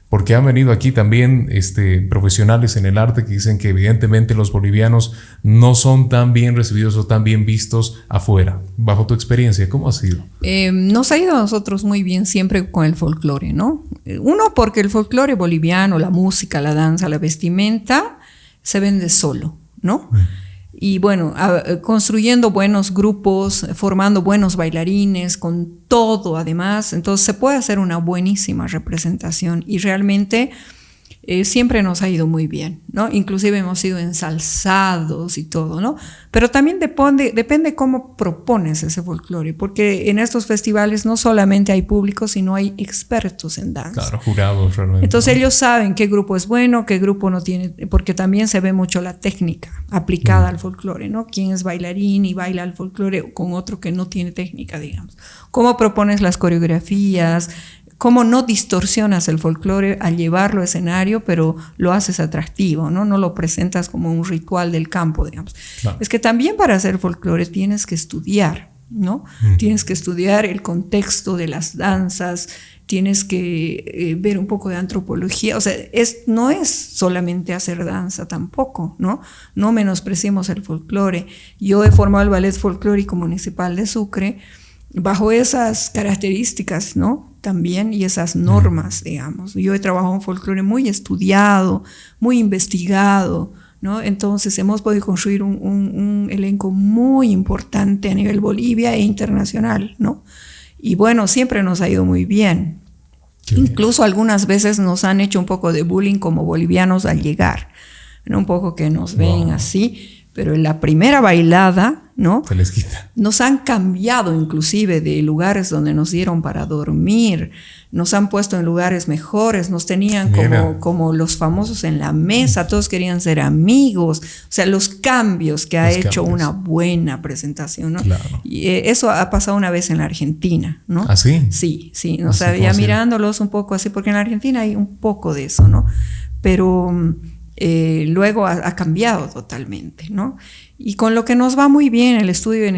Porque han venido aquí también profesionales en el arte que dicen que evidentemente los bolivianos no son tan bien recibidos o tan bien vistos afuera. Bajo tu experiencia, ¿cómo ha sido? Nos ha ido a nosotros muy bien siempre con el folclore, ¿no? Uno, porque el folclore boliviano, la música, la danza, la vestimenta, se vende solo, ¿no? Y bueno, construyendo buenos grupos, formando buenos bailarines, con todo además, entonces se puede hacer una buenísima representación y realmente siempre nos ha ido muy bien, ¿no? Inclusive hemos sido ensalzados y todo, ¿no? Pero también depende cómo propones ese folclore, porque en estos festivales no solamente hay público, sino hay expertos en danza. Claro, jurados realmente. Entonces ellos saben qué grupo es bueno, qué grupo no tiene, porque también se ve mucho la técnica aplicada al folclore, ¿no? Quién es bailarín y baila el folclore con otro que no tiene técnica, digamos. Cómo propones las coreografías, cómo no distorsionas el folclore al llevarlo a escenario, pero lo haces atractivo, ¿no? No lo presentas como un ritual del campo, digamos. Claro. Es que también para hacer folclore tienes que estudiar, ¿no? Tienes que estudiar el contexto de las danzas, tienes que ver un poco de antropología, o sea, no es solamente hacer danza tampoco, ¿no? No menospreciemos el folclore. Yo he formado el Ballet Folclórico Municipal de Sucre bajo esas características, ¿no? También, y esas normas, digamos. Yo he trabajado en folclore muy estudiado, muy investigado, ¿no? Entonces hemos podido construir un elenco muy importante a nivel Bolivia e internacional, ¿no? Y bueno, siempre nos ha ido muy bien. Incluso algunas veces nos han hecho un poco de bullying como bolivianos al llegar, ¿no? Un poco que nos ven así, pero en la primera bailada, ¿no? Se les quita. Nos han cambiado inclusive de lugares donde nos dieron para dormir, nos han puesto en lugares mejores, nos tenían como los famosos en la mesa, todos querían ser amigos, o sea, los cambios que ha hecho una buena presentación, ¿no? Claro. Y eso ha pasado una vez en la Argentina, ¿no? ¿Ah, sí? Sí, o sea, ya mirándolos un poco así, porque en la Argentina hay un poco de eso, ¿no? Pero luego ha cambiado totalmente, ¿no? Y con lo que nos va muy bien el estudio en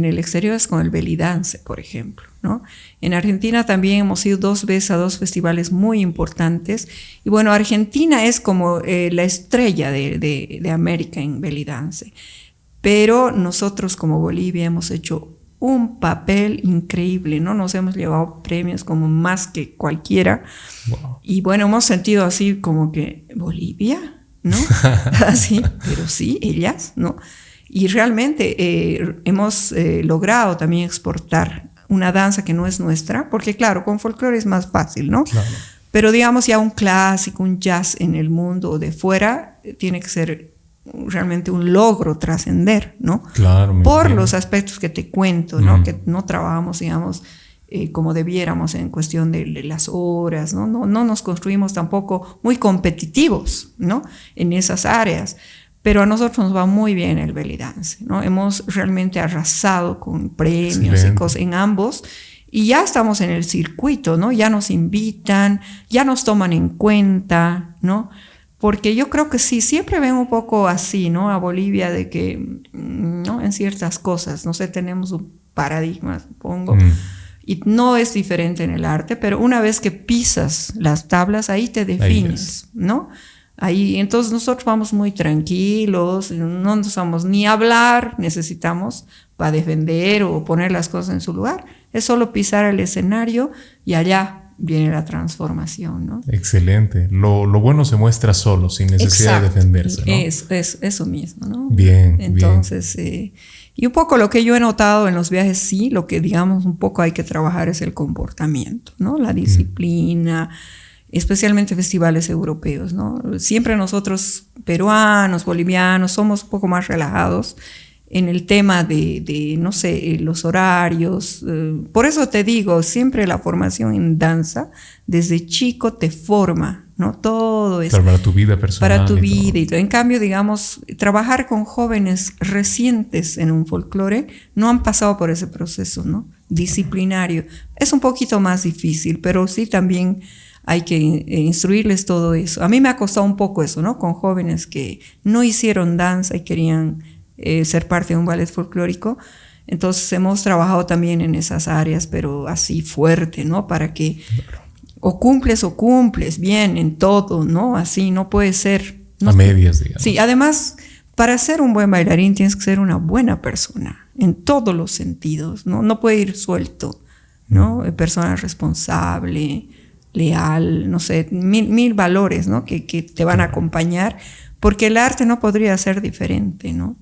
el exterior es con el belly dance, por ejemplo, ¿no? En Argentina también hemos ido 2 veces a 2 festivales muy importantes. Y bueno, Argentina es como la estrella de América en belly dance. Pero nosotros como Bolivia hemos hecho un papel increíble, ¿no? Nos hemos llevado premios como más que cualquiera. Wow. Y bueno, hemos sentido así como que Bolivia, ¿no? Así, pero sí, ellas, ¿no? Y realmente hemos logrado también exportar una danza que no es nuestra, porque claro, con folclore es más fácil, ¿no? Claro. Pero digamos ya un clásico, un jazz en el mundo de fuera, tiene que ser realmente un logro trascender, ¿no? Claro, por los aspectos que te cuento, ¿no? Que no trabajamos, digamos, como debiéramos en cuestión de las horas, ¿no? No nos construimos tampoco muy competitivos, ¿no? En esas áreas. Pero a nosotros nos va muy bien el belly dance, ¿no? Hemos realmente arrasado con premios y cosas en ambos. Y ya estamos en el circuito, ¿no? Ya nos invitan, ya nos toman en cuenta, ¿no? Porque yo creo que sí, siempre ven un poco así, ¿no? A Bolivia de que, ¿no? En ciertas cosas, no sé, tenemos un paradigma, supongo. Y no es diferente en el arte, pero una vez que pisas las tablas, ahí te defines, ¿no? Ahí, entonces nosotros vamos muy tranquilos, no necesitamos ni hablar, necesitamos para defender o poner las cosas en su lugar. Es solo pisar el escenario y allá viene la transformación, ¿no? Excelente. Lo bueno se muestra solo, sin necesidad de defenderse, ¿no? Es eso mismo, ¿no? Bien, entonces, y un poco lo que yo he notado en los viajes, sí, lo que digamos un poco hay que trabajar es el comportamiento, ¿no? La disciplina, especialmente festivales europeos, ¿no? Siempre nosotros, peruanos, bolivianos, somos un poco más relajados en el tema de no sé, los horarios. Por eso te digo, siempre la formación en danza, desde chico te forma, ¿no? Todo es para tu vida personal. Para tu vida. Y todo. En cambio, digamos, trabajar con jóvenes recientes en un folclore no han pasado por ese proceso, ¿no? Disciplinario. Es un poquito más difícil, pero sí también hay que instruirles todo eso. A mí me ha costado un poco eso, ¿no? Con jóvenes que no hicieron danza y querían ser parte de un ballet folclórico. Entonces hemos trabajado también en esas áreas, pero así fuerte, ¿no? Para que o cumples bien en todo, ¿no? Así no puede ser. No, a medias, digamos. Sí, además, para ser un buen bailarín tienes que ser una buena persona, en todos los sentidos, ¿no? No puede ir suelto, ¿no? Persona responsable, leal, no sé, mil valores, ¿no? Que te van a acompañar, porque el arte no podría ser diferente, ¿no?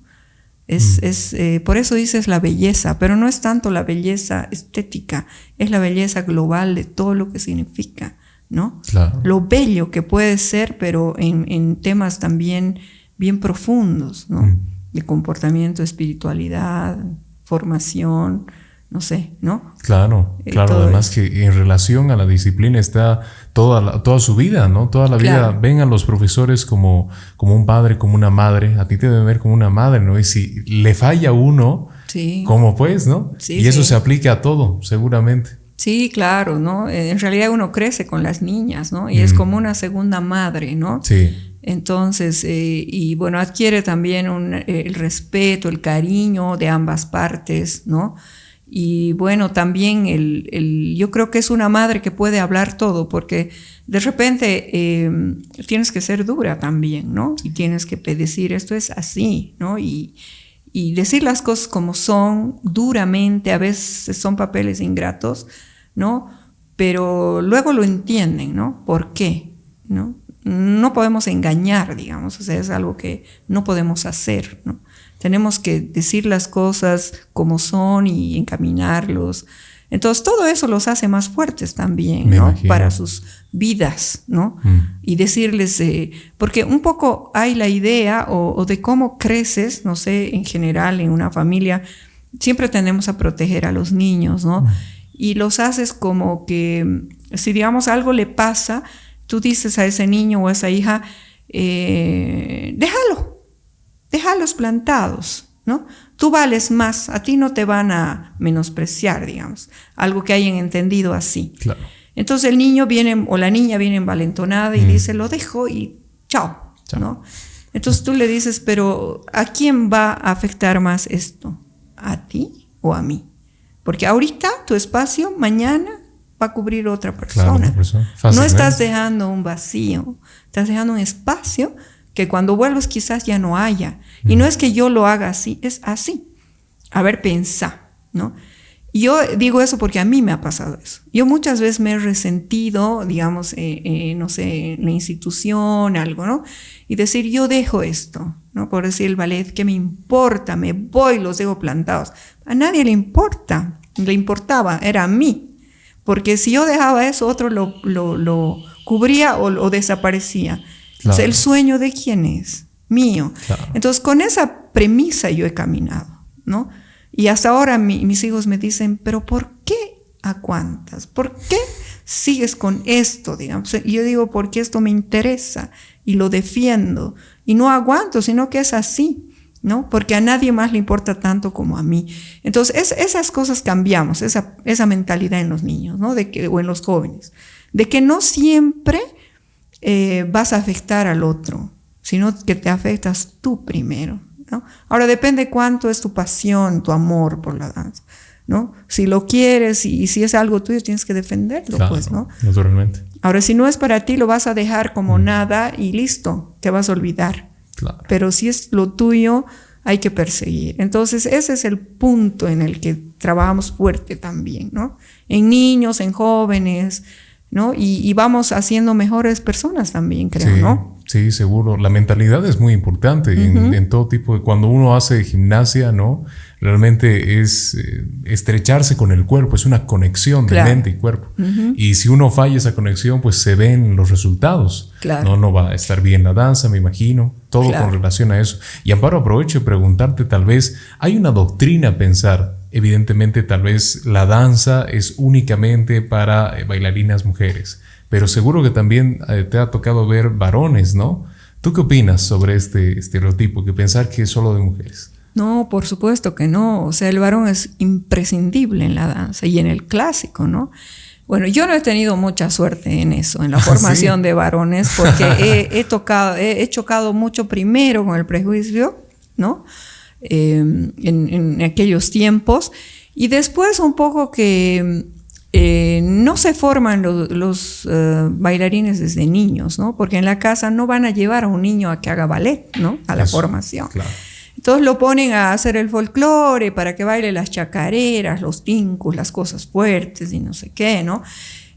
Por eso dices la belleza, pero no es tanto la belleza estética, es la belleza global de todo lo que significa, ¿no? Claro. Lo bello que puede ser, pero en temas también bien profundos, ¿no? De comportamiento, espiritualidad, formación, no sé, ¿no? Claro, además que en relación a la disciplina está toda su vida, ¿no? Toda la vida ven a los profesores como un padre, como una madre. A ti te deben ver como una madre, ¿no? Y si le falla uno, ¿cómo pues, no? Sí, y eso se aplica a todo, seguramente. Sí, claro, ¿no? En realidad uno crece con las niñas, ¿no? Y es como una segunda madre, ¿no? Sí. Entonces, y bueno, adquiere también el respeto, el cariño de ambas partes, ¿no? Y bueno, también yo creo que es una madre que puede hablar todo, porque de repente tienes que ser dura también, ¿no? Y tienes que decir esto es así, ¿no? Y decir las cosas como son, duramente, a veces son papeles ingratos, ¿no? Pero luego lo entienden, ¿no? ¿Por qué? ¿No? No podemos engañar, digamos, o sea, es algo que no podemos hacer, ¿no? Tenemos que decir las cosas como son y encaminarlos. Entonces, todo eso los hace más fuertes también, ¿no? Para sus vidas, ¿no? Y decirles, porque un poco hay la idea o de cómo creces, no sé, en general en una familia, siempre tendemos a proteger a los niños, ¿no? Y los haces como que, si digamos algo le pasa, tú dices a ese niño o a esa hija, déjalos plantados, ¿no? Tú vales más, a ti no te van a menospreciar, digamos, algo que hayan entendido así. Claro. Entonces el niño viene o la niña viene envalentonada y dice, lo dejo y chao, ¿no? Entonces tú le dices, pero ¿a quién va a afectar más esto? ¿A ti o a mí? Porque ahorita tu espacio, mañana va a cubrir otra persona. Claro, otra persona. No estás dejando un vacío, estás dejando un espacio que cuando vuelvas quizás ya no haya. Y no es que yo lo haga así, es así. A ver, pensá, ¿no? Yo digo eso porque a mí me ha pasado eso. Yo muchas veces me he resentido, digamos, no sé, en la institución, algo, ¿no? Y decir, yo dejo esto, ¿no? Por decir el ballet, ¿qué me importa? Me voy, los dejo plantados. A nadie le importaba, era a mí. Porque si yo dejaba eso, otro lo cubría o desaparecía. Claro. O sea, ¿el sueño de quién es? Mío. Claro. Entonces, con esa premisa yo he caminado, ¿no? Y hasta ahora mis hijos me dicen, ¿pero por qué aguantas? ¿Por qué sigues con esto? Digamos? Y yo digo, porque esto me interesa y lo defiendo. Y no aguanto, sino que es así, ¿no? Porque a nadie más le importa tanto como a mí. Entonces, esas cosas cambiamos, esa mentalidad en los niños, ¿no? O en los jóvenes. De que no siempre vas a afectar al otro, sino que te afectas tú primero, ¿no? Ahora depende cuánto es tu pasión, tu amor por la danza, ¿no? Si lo quieres y si es algo tuyo, tienes que defenderlo, claro, pues, ¿no? Naturalmente. Ahora, si no es para ti, lo vas a dejar como nada y listo, te vas a olvidar. Claro. Pero si es lo tuyo, hay que perseguir. Entonces, ese es el punto en el que trabajamos fuerte también, ¿no? En niños, en jóvenes, ¿no? Y vamos haciendo mejores personas también, creo, sí, ¿no? Sí, seguro. La mentalidad es muy importante en todo tipo de... Cuando uno hace gimnasia, ¿no? Realmente es estrecharse con el cuerpo, es una conexión de mente y cuerpo. Y si uno falla esa conexión, pues se ven los resultados. Claro. No va a estar bien la danza, me imagino. Todo con relación a eso. Y Amparo, aprovecho de preguntarte, tal vez, hay una doctrina a pensar. Evidentemente, tal vez la danza es únicamente para bailarinas mujeres. Pero seguro que también te ha tocado ver varones, ¿no? ¿Tú qué opinas sobre este estereotipo, que pensar que es solo de mujeres? No, por supuesto que no. O sea, el varón es imprescindible en la danza y en el clásico, ¿no? Bueno, yo no he tenido mucha suerte en eso, en la formación de varones, porque he chocado mucho primero con el prejuicio, ¿no? En aquellos tiempos, y después un poco que no se forman los bailarines desde niños, ¿no? Porque en la casa no van a llevar a un niño a que haga ballet, ¿no? A la formación. Claro. Entonces lo ponen a hacer el folclore para que baile las chacareras, los tincus, las cosas fuertes y no sé qué, ¿no?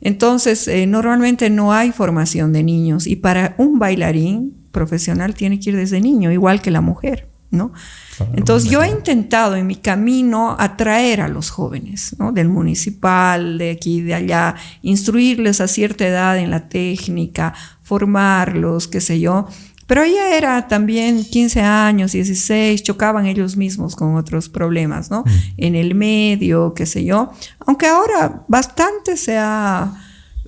Entonces normalmente no hay formación de niños, y para un bailarín profesional tiene que ir desde niño, igual que la mujer, ¿no? Claro, entonces yo he intentado en mi camino atraer a los jóvenes, ¿no? Del municipal, de aquí, de allá, instruirles a cierta edad en la técnica, formarlos, qué sé yo. Pero ella era también 15 años, 16, chocaban ellos mismos con otros problemas, ¿no? En el medio, qué sé yo. Aunque ahora bastante se ha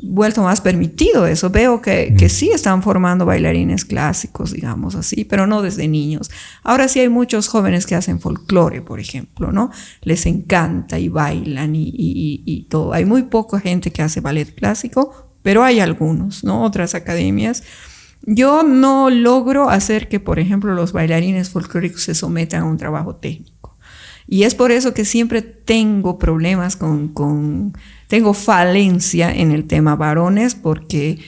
vuelto más permitido eso. Veo que sí están formando bailarines clásicos, digamos así, pero no desde niños. Ahora sí hay muchos jóvenes que hacen folclore, por ejemplo, ¿no? Les encanta y bailan y todo. Hay muy poca gente que hace ballet clásico, pero hay algunos, ¿no? Otras academias. Yo no logro hacer que, por ejemplo, los bailarines folclóricos se sometan a un trabajo técnico. Y es por eso que siempre tengo problemas tengo falencia en el tema varones, porque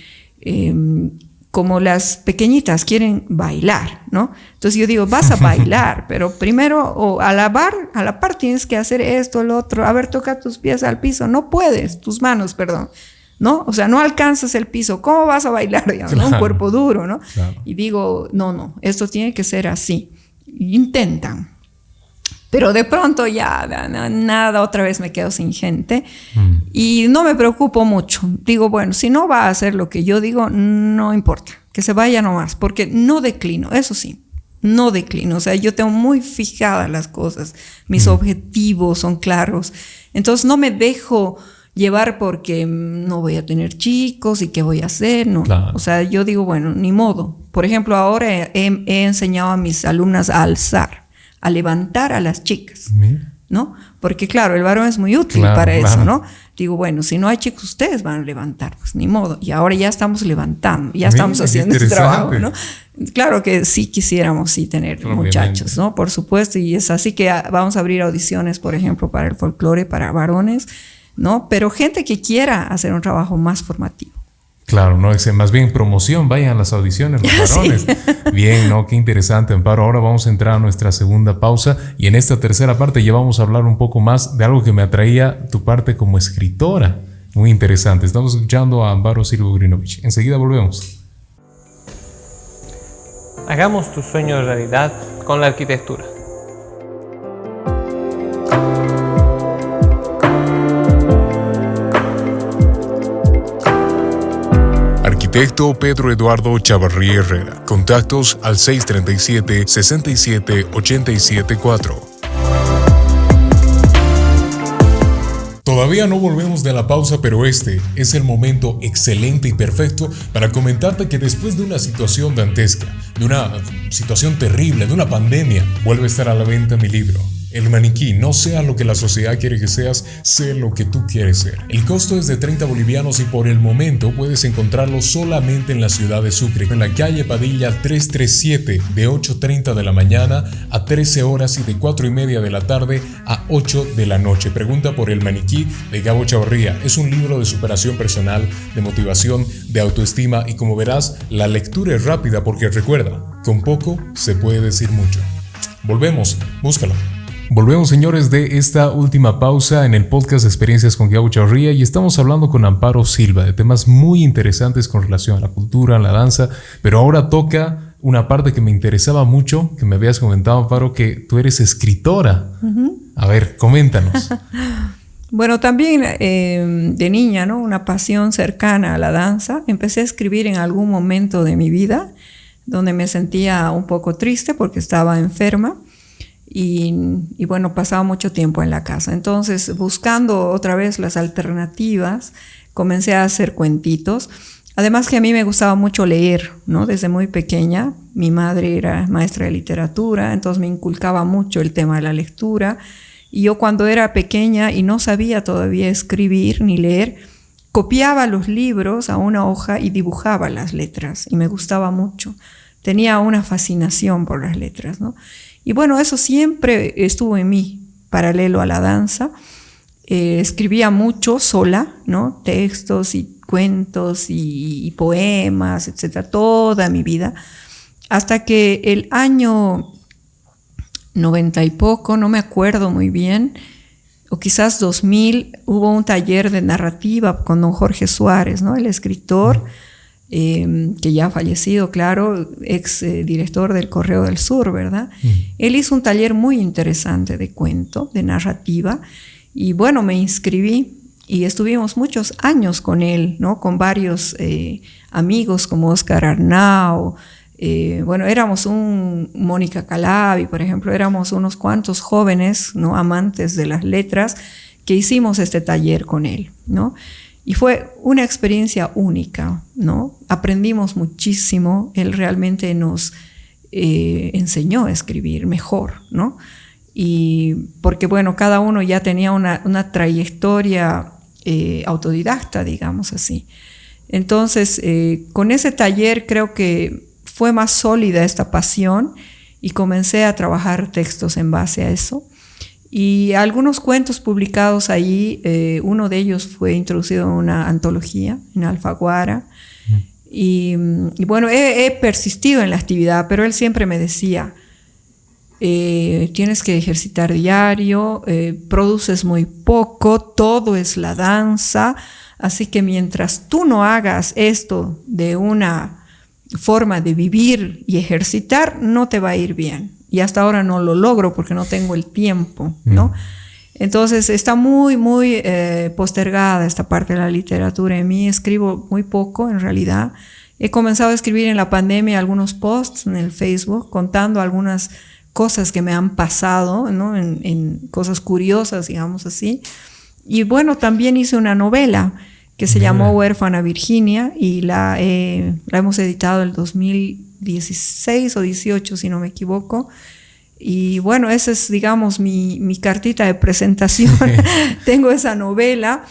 como las pequeñitas quieren bailar, ¿no? Entonces yo digo, vas a bailar, pero primero a la par tienes que hacer esto, lo otro. A ver, toca tus pies al piso. No puedes, tus manos, perdón. ¿No? O sea, no alcanzas el piso. ¿Cómo vas a bailar? Digamos, claro, ¿no? Un cuerpo duro, ¿no? Claro. Y digo, no, esto tiene que ser así. Intentan. Pero de pronto ya, nada, otra vez me quedo sin gente. Y no me preocupo mucho. Digo, bueno, si no va a hacer lo que yo digo, no importa. Que se vaya nomás. Porque no declino, eso sí. No declino. O sea, yo tengo muy fijadas las cosas. Mis objetivos son claros. Entonces no me dejo llevar porque no voy a tener chicos y qué voy a hacer, no. Claro. O sea, yo digo, bueno, ni modo. Por ejemplo, ahora he enseñado a mis alumnas a alzar, a levantar a las chicas, ¿no? Porque claro, el varón es muy útil para eso, ¿no? Digo, bueno, si no hay chicos, ustedes van a levantar, pues ni modo. Y ahora ya estamos levantando, ya estamos haciendo este trabajo, ¿no? Claro que sí quisiéramos tener muchachos, ¿no? Por supuesto, y es así que vamos a abrir audiciones, por ejemplo, para el folclore, para varones, ¿no? Pero gente que quiera hacer un trabajo más formativo. Claro, no, es más bien promoción, vayan a las audiciones, los varones. Sí. Bien, ¿no? Qué interesante, Amparo. Ahora vamos a entrar a nuestra segunda pausa y en esta tercera parte ya vamos a hablar un poco más de algo que me atraía, tu parte como escritora. Muy interesante. Estamos escuchando a Amparo Silva Ugrinovich. Enseguida volvemos. Hagamos tus sueños realidad con la arquitectura. Arquitecto Pedro Eduardo Chavarría Herrera. Contactos al 637-67-874. Todavía no volvemos de la pausa, pero este es el momento excelente y perfecto para comentarte que después de una situación dantesca, de una situación terrible, de una pandemia, vuelve a estar a la venta mi libro. El maniquí, no sea lo que la sociedad quiere que seas, sé lo que tú quieres ser. El costo es de 30 bolivianos y por el momento puedes encontrarlo solamente en la ciudad de Sucre, en la calle Padilla 337, de 8:30 de la mañana a 13 horas y de 4:30 de la tarde a 8 de la noche. Pregunta por El maniquí de Gabo Chavarría. Es un libro de superación personal, de motivación, de autoestima y como verás, la lectura es rápida porque recuerda, con poco se puede decir mucho. Volvemos, búscalo. Volvemos, señores, de esta última pausa en el podcast Experiencias con Gabo Chavarría y estamos hablando con Amparo Silva de temas muy interesantes con relación a la cultura, a la danza, pero ahora toca una parte que me interesaba mucho, que me habías comentado, Amparo, que tú eres escritora. A ver, coméntanos. Bueno, también de niña, ¿no? Una pasión cercana a la danza. Empecé a escribir en algún momento de mi vida donde me sentía un poco triste porque estaba enferma. Y bueno, pasaba mucho tiempo en la casa. Entonces, buscando otra vez las alternativas, comencé a hacer cuentitos. Además que a mí me gustaba mucho leer, ¿no? Desde muy pequeña. Mi madre era maestra de literatura, entonces me inculcaba mucho el tema de la lectura. Y yo cuando era pequeña y no sabía todavía escribir ni leer, copiaba los libros a una hoja y dibujaba las letras. Y me gustaba mucho. Tenía una fascinación por las letras, ¿no? Y bueno, eso siempre estuvo en mí, paralelo a la danza. Escribía mucho sola, ¿no? Textos y cuentos y poemas, etcétera, toda mi vida. Hasta que el año 90 y poco, no me acuerdo muy bien, o quizás 2000, hubo un taller de narrativa con don Jorge Suárez, ¿no? El escritor, que ya ha fallecido, claro, ex director del Correo del Sur, ¿verdad? Él hizo un taller muy interesante de cuento, de narrativa, y bueno, me inscribí y estuvimos muchos años con él, ¿no? Con varios amigos como Oscar Arnau, bueno, éramos Mónica Calabi, por ejemplo, éramos unos cuantos jóvenes, ¿no? Amantes de las letras que hicimos este taller con él, ¿no? Y fue una experiencia única, ¿no? Aprendimos muchísimo, él realmente nos enseñó a escribir mejor, ¿no? Y porque, bueno, cada uno ya tenía una trayectoria autodidacta, digamos así. Entonces, con ese taller creo que fue más sólida esta pasión y comencé a trabajar textos en base a eso. Y algunos cuentos publicados ahí, uno de ellos fue introducido en una antología, en Alfaguara. Y bueno, he persistido en la actividad, pero él siempre me decía, tienes que ejercitar diario, produces muy poco, todo es la danza, así que mientras tú no hagas esto de una forma de vivir y ejercitar, no te va a ir bien. Y hasta ahora no lo logro porque no tengo el tiempo, ¿no? Entonces está muy postergada esta parte de la literatura en mí. Escribo muy poco en realidad. He comenzado a escribir en la pandemia algunos posts en el Facebook contando algunas cosas que me han pasado, ¿no? En cosas curiosas, digamos así. Y bueno, también hice una novela que se llamó Huérfana Virginia y la hemos editado en el 2016 o 18, si no me equivoco. Y bueno, esa es, digamos, mi cartita de presentación. Tengo esa novela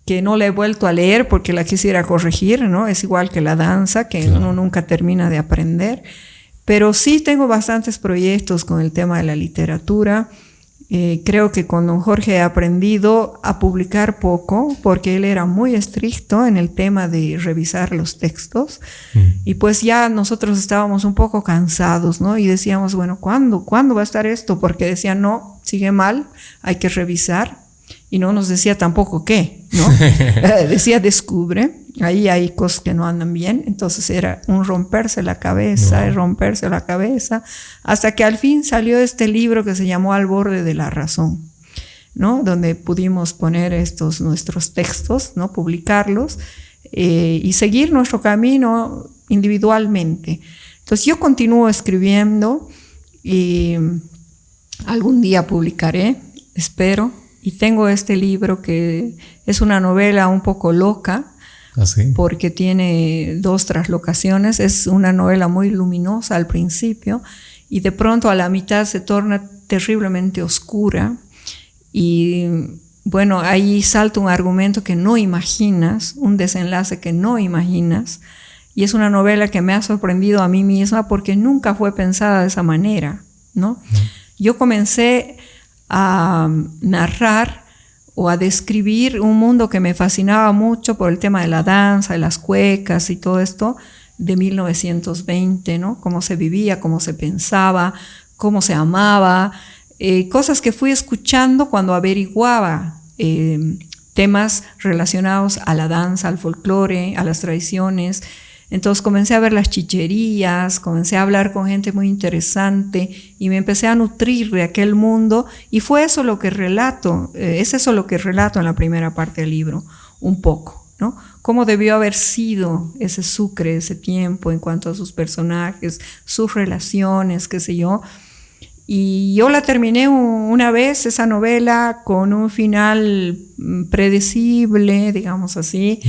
que no la he vuelto a leer porque la quisiera corregir, ¿no? Es igual que la danza, que uno nunca termina de aprender. Pero sí tengo bastantes proyectos con el tema de la literatura. Creo que con don Jorge he aprendido a publicar poco porque él era muy estricto en el tema de revisar los textos y pues ya nosotros estábamos un poco cansados, ¿no? Y decíamos, bueno, ¿cuándo va a estar esto? Porque decía, no, sigue mal, hay que revisar. Y no nos decía tampoco qué, ¿no? Decía, descubre, ahí hay cosas que no andan bien. Entonces era un romperse la cabeza, y romperse la cabeza, hasta que al fin salió este libro que se llamó Al borde de la razón, ¿no? Donde pudimos poner nuestros textos, ¿no? Publicarlos y seguir nuestro camino individualmente. Entonces yo continúo escribiendo y algún día publicaré, espero. Y tengo este libro que es una novela un poco loca, porque tiene 2 traslocaciones. Es una novela muy luminosa al principio y de pronto a la mitad se torna terriblemente oscura. Y bueno, ahí salta un argumento que no imaginas, un desenlace que no imaginas. Y es una novela que me ha sorprendido a mí misma porque nunca fue pensada de esa manera, ¿no? Yo comencé a narrar o a describir un mundo que me fascinaba mucho por el tema de la danza, de las cuecas y todo esto de 1920, ¿no? Cómo se vivía, cómo se pensaba, cómo se amaba, cosas que fui escuchando cuando averiguaba temas relacionados a la danza, al folclore, a las tradiciones. Entonces comencé a ver las chicherías, comencé a hablar con gente muy interesante y me empecé a nutrir de aquel mundo y fue eso lo que relato, es eso lo que relato en la primera parte del libro, un poco, ¿no? Cómo debió haber sido ese Sucre, ese tiempo en cuanto a sus personajes, sus relaciones, qué sé yo. Y yo la terminé una vez, esa novela, con un final predecible, digamos así,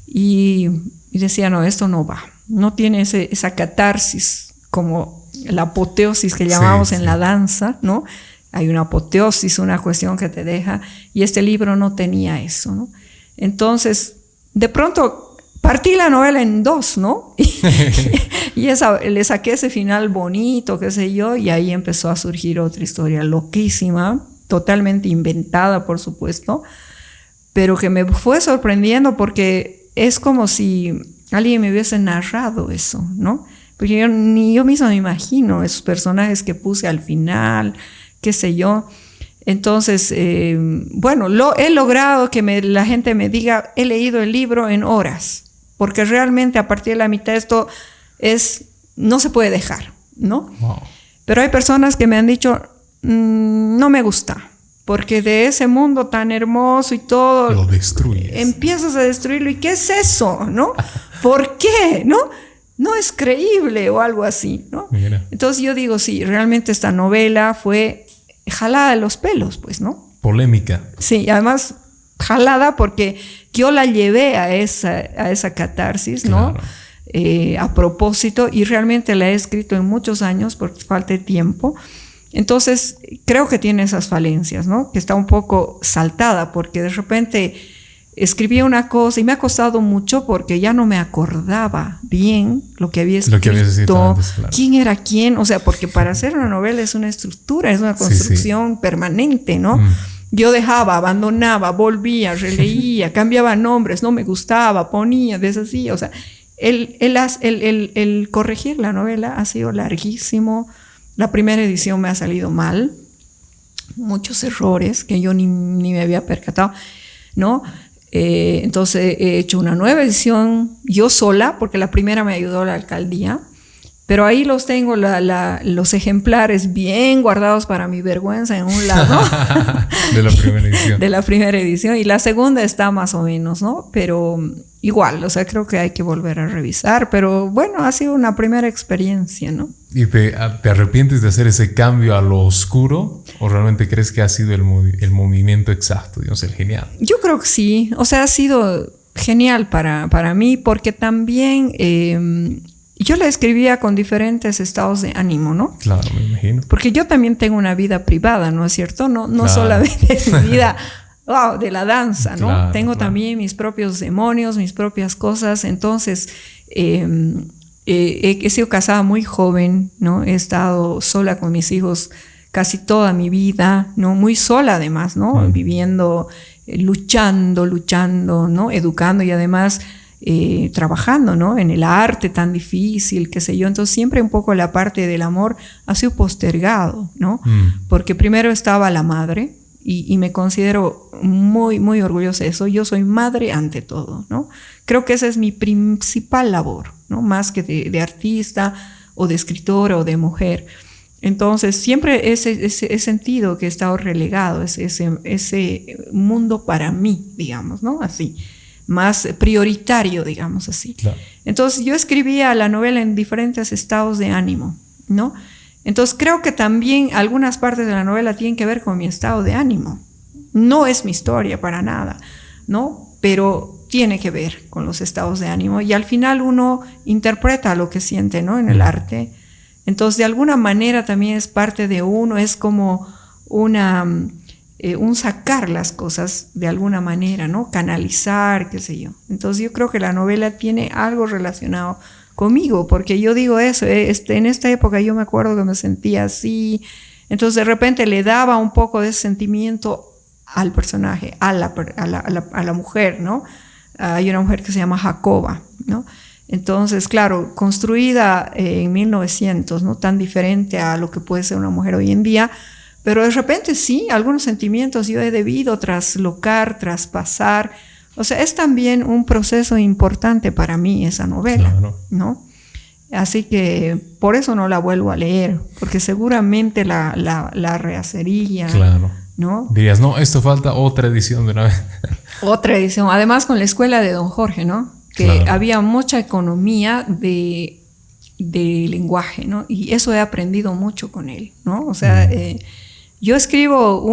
y decía, no, esto no va, no tiene esa catarsis como la apoteosis que llamamos en la danza, ¿no? Hay una apoteosis, una cuestión que te deja, y este libro no tenía eso, ¿no? Entonces, de pronto partí la novela en 2, ¿no? Y le saqué ese final bonito, qué sé yo, y ahí empezó a surgir otra historia loquísima, totalmente inventada, por supuesto, pero que me fue sorprendiendo porque es como si alguien me hubiese narrado eso, ¿no? Porque ni yo misma me imagino esos personajes que puse al final, qué sé yo. Entonces, bueno, he logrado que la gente me diga, he leído el libro en horas, porque realmente a partir de la mitad esto no se puede dejar, ¿no? Wow. Pero hay personas que me han dicho, no me gusta. Porque de ese mundo tan hermoso y todo, lo destruyes. Empiezas a destruirlo. ¿Y qué es eso? ¿No? ¿Por qué? ¿No? No es creíble o algo así, ¿no? Mira. Entonces yo digo, sí, realmente esta novela fue jalada de los pelos, pues, ¿no? Polémica. Sí, además jalada porque yo la llevé a esa catarsis, ¿no? Claro. A propósito, y realmente la he escrito en muchos años porque falta de tiempo. Entonces, creo que tiene esas falencias, ¿no? Que está un poco saltada porque de repente escribí una cosa y me ha costado mucho porque ya no me acordaba bien lo que había escrito, lo que habías escrito antes, claro. Quién era quién, o sea, porque para hacer una novela es una estructura, es una construcción permanente, ¿no? Yo dejaba, abandonaba, volvía, releía, cambiaba nombres, no me gustaba, ponía, deshacía, o sea, el corregir la novela ha sido larguísimo. La primera edición me ha salido mal, muchos errores que yo ni me había percatado, ¿no? Entonces he hecho una nueva edición yo sola, porque la primera me ayudó la alcaldía, pero ahí los tengo, los ejemplares bien guardados para mi vergüenza en un lado. De la primera edición. De la primera edición, y la segunda está más o menos, ¿no? Pero igual, o sea, creo que hay que volver a revisar, pero bueno, ha sido una primera experiencia, ¿no? ¿Y te arrepientes de hacer ese cambio a lo oscuro? ¿O realmente crees que ha sido el movimiento exacto, digamos, el genial? Yo creo que sí, o sea, ha sido genial para mí, porque también yo la escribía con diferentes estados de ánimo, ¿no? Claro, me imagino. Porque yo también tengo una vida privada, ¿no es cierto? No claro. Solamente mi vida de la danza, ¿no? Claro, tengo también mis propios demonios, mis propias cosas. Entonces, he sido casada muy joven, ¿no? He estado sola con mis hijos casi toda mi vida, ¿no? Muy sola además, ¿no? Viviendo, luchando, ¿no? Educando y además trabajando, ¿no? En el arte tan difícil, qué sé yo. Entonces siempre un poco la parte del amor ha sido postergado, ¿no? Porque primero estaba la madre y me considero muy, muy orgullosa de eso. Yo soy madre ante todo, ¿no? Creo que esa es mi principal labor, ¿no? Más que de artista o de escritora o de mujer. Entonces siempre he sentido que he estado relegado, ese mundo para mí, digamos, ¿no? Así, más prioritario, digamos así. Claro. Entonces yo escribía la novela en diferentes estados de ánimo, ¿no? Entonces creo que también algunas partes de la novela tienen que ver con mi estado de ánimo. No es mi historia para nada, ¿no? Pero tiene que ver con los estados de ánimo y al final uno interpreta lo que siente, ¿no? En el arte. Entonces de alguna manera también es parte de uno, es como un sacar las cosas de alguna manera, ¿no? Canalizar, qué sé yo. Entonces yo creo que la novela tiene algo relacionado conmigo, porque yo digo eso, en esta época yo me acuerdo que me sentía así, entonces de repente le daba un poco de ese sentimiento al personaje, a la mujer, ¿no? Hay una mujer que se llama Jacoba, ¿no? Entonces, claro, construida en 1900, ¿no? Tan diferente a lo que puede ser una mujer hoy en día, pero de repente sí, algunos sentimientos yo he debido traslocar, traspasar. O sea, es también un proceso importante para mí esa novela, claro, ¿no? Así que por eso no la vuelvo a leer, porque seguramente la rehacería, claro, ¿no? Dirías, no, esto falta otra edición de una vez. Otra edición, además con la escuela de Don Jorge, ¿no? Que claro, había mucha economía de lenguaje, ¿no? Y eso he aprendido mucho con él, ¿no? O sea, yo escribo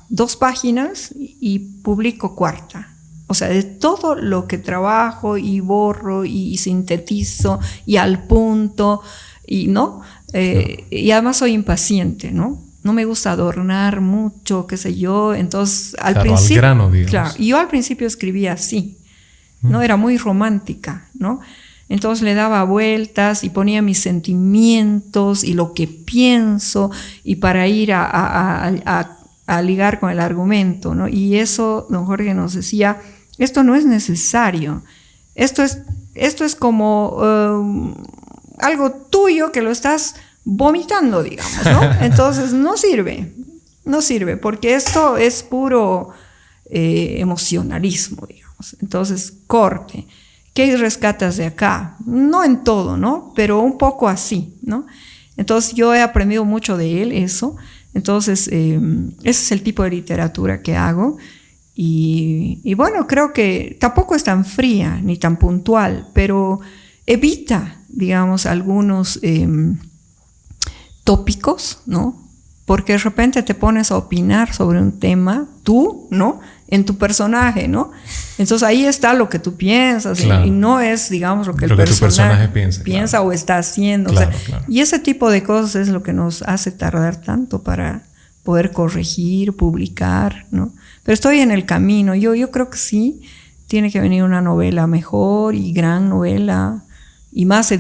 2 páginas y publico 4. O sea, de todo lo que trabajo y borro y sintetizo y al punto, y ¿no? Y además soy impaciente, ¿no? No me gusta adornar mucho, qué sé yo. Entonces, al principio, al grano, digamos. Claro, yo al principio escribía así, ¿no? Era muy romántica, ¿no? Entonces le daba vueltas y ponía mis sentimientos y lo que pienso y para ir a ligar con el argumento, ¿no? Y eso, don Jorge nos decía, esto no es necesario, esto es como algo tuyo que lo estás vomitando, digamos, ¿no? Entonces no sirve, porque esto es puro emocionalismo, digamos. Entonces, corte. ¿Qué rescatas de acá? No en todo, ¿no? Pero un poco así, ¿no? Entonces yo he aprendido mucho de él, eso. Entonces ese es el tipo de literatura que hago. Y bueno, creo que tampoco es tan fría ni tan puntual, pero evita, digamos, algunos tópicos, ¿no? Porque de repente te pones a opinar sobre un tema, tú, ¿no? En tu personaje, ¿no? Entonces ahí está lo que tú piensas, claro, y no es, digamos, lo que el personaje piensa claro, o está haciendo. Claro, o sea, claro. Y ese tipo de cosas es lo que nos hace tardar tanto para poder corregir, publicar, ¿no? Pero estoy en el camino. Yo creo que sí, tiene que venir una novela mejor y gran novela y más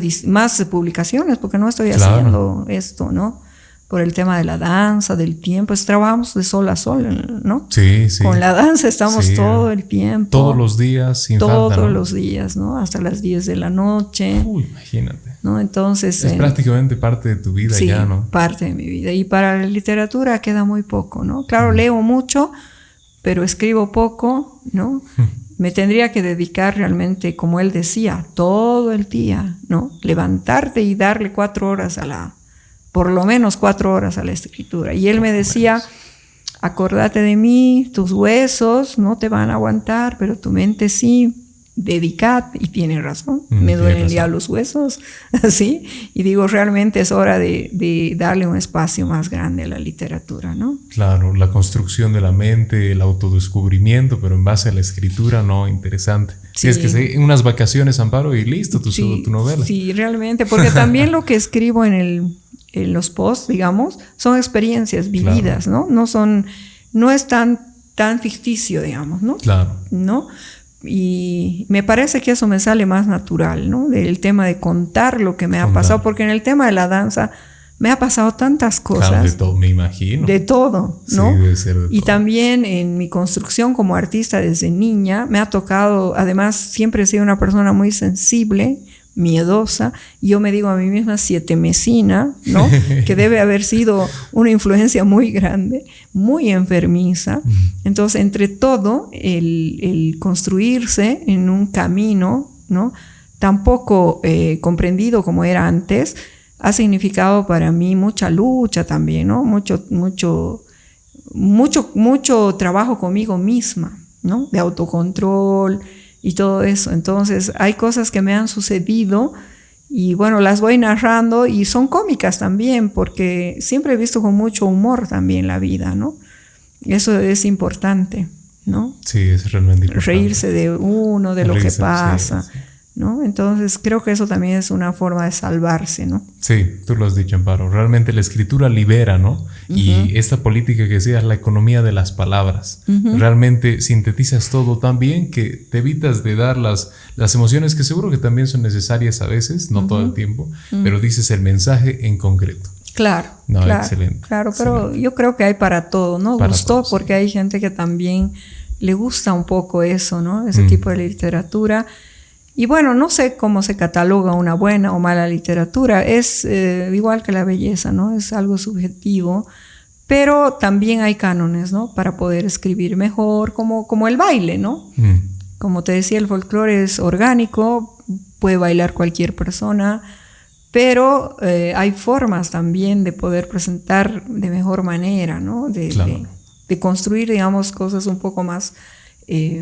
publicaciones, porque no estoy haciendo esto, ¿no? Por el tema de la danza, del tiempo, trabajamos de sol a sol, ¿no? Sí, sí. Con la danza estamos todo el tiempo. Todos los días, sin falta, ¿no? Todos los días, ¿no? Hasta las 10 de la noche. Uy, imagínate. ¿No? Entonces... Es prácticamente parte de tu vida ya, ¿no? Sí, parte de mi vida. Y para la literatura queda muy poco, ¿no? Claro, leo mucho, pero escribo poco, ¿no? Me tendría que dedicar realmente, como él decía, todo el día, ¿no? Levantarte y darle 4 horas por lo menos 4 horas a la escritura. Y él me decía, acordate de mí, tus huesos no te van a aguantar, pero tu mente sí, dedicate. Y tiene razón, me duelen ya los huesos, ¿sí? Y digo, realmente es hora de darle un espacio más grande a la literatura, ¿no? Claro, la construcción de la mente, el autodescubrimiento, pero en base a la escritura, no, interesante. Sí. Es que unas vacaciones, Amparo, y listo, tu novela. Sí, realmente, porque también lo que escribo en los posts, digamos, son experiencias vividas, claro, ¿no? No es tan ficticio, digamos, ¿no? Claro. ¿No? Y me parece que eso me sale más natural, ¿no? Del tema de contar lo que me ha pasado, porque en el tema de la danza Me ha pasado tantas cosas. Claro, de todo, me imagino. De todo, ¿no? Sí, debe ser de y todo. también en mi construcción como artista desde niña, me ha tocado, además siempre he sido una persona muy sensible, miedosa, y yo me digo a mí misma sietemesina, ¿no? Que debe haber sido una influencia muy grande, muy enfermiza. Entonces, entre todo, el construirse en un camino, ¿no? Tan poco comprendido como era antes, ha significado para mí mucha lucha también, ¿no? Mucho trabajo conmigo misma, ¿no? De autocontrol y todo eso. Entonces, hay cosas que me han sucedido y bueno, las voy narrando y son cómicas también, porque siempre he visto con mucho humor también la vida, ¿no? Eso es importante, ¿no? Sí, es realmente importante. Reírse de uno, de lo que pasa. Sí. ¿No? Entonces creo que eso también es una forma de salvarse, ¿no? Sí, tú lo has dicho, Amparo. Realmente la escritura libera, ¿no? Y esta política que decías, la economía de las palabras, realmente sintetizas todo tan bien que te evitas de dar las emociones que seguro que también son necesarias a veces, no todo el tiempo, pero dices el mensaje en concreto. Claro, no, claro, excelente. Claro, pero excelente. Yo creo que hay para todo, ¿no? Para Gustó todos, porque hay gente que también le gusta un poco eso, ¿no? Ese tipo de literatura. Y bueno, no sé cómo se cataloga una buena o mala literatura, es igual que la belleza, ¿no? Es algo subjetivo, pero también hay cánones, ¿no? Para poder escribir mejor, como el baile, ¿no? Como te decía, el folclore es orgánico, puede bailar cualquier persona, pero hay formas también de poder presentar de mejor manera, ¿no? De construir, digamos, cosas un poco más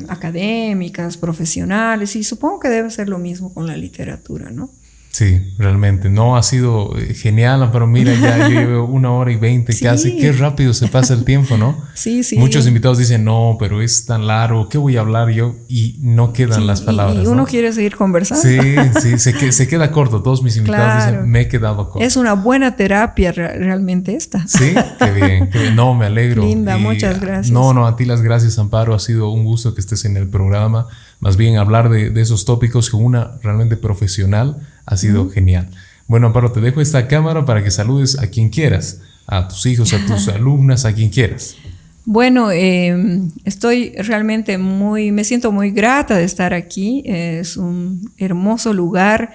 académicas, profesionales, y supongo que debe ser lo mismo con la literatura, ¿no? Sí, realmente. No, ha sido genial, pero mira, ya yo llevo 1:20 sí. casi. Qué rápido se pasa el tiempo, ¿no? Sí, sí. Muchos invitados dicen, no, pero es tan largo, ¿qué voy a hablar yo? Y no quedan las palabras. Y uno ¿no? quiere seguir conversando. Sí, se queda corto. Todos mis invitados dicen, me he quedado corto. Es una buena terapia realmente esta. Sí, qué bien. No, me alegro. Linda, muchas gracias. No, a ti las gracias, Amparo. Ha sido un gusto que estés en el programa. Más bien hablar de esos tópicos con una realmente profesional ha sido genial. Bueno, Amparo, te dejo esta cámara para que saludes a quien quieras, a tus hijos, a tus alumnas, a quien quieras. Bueno, estoy realmente me siento muy grata de estar aquí. Es un hermoso lugar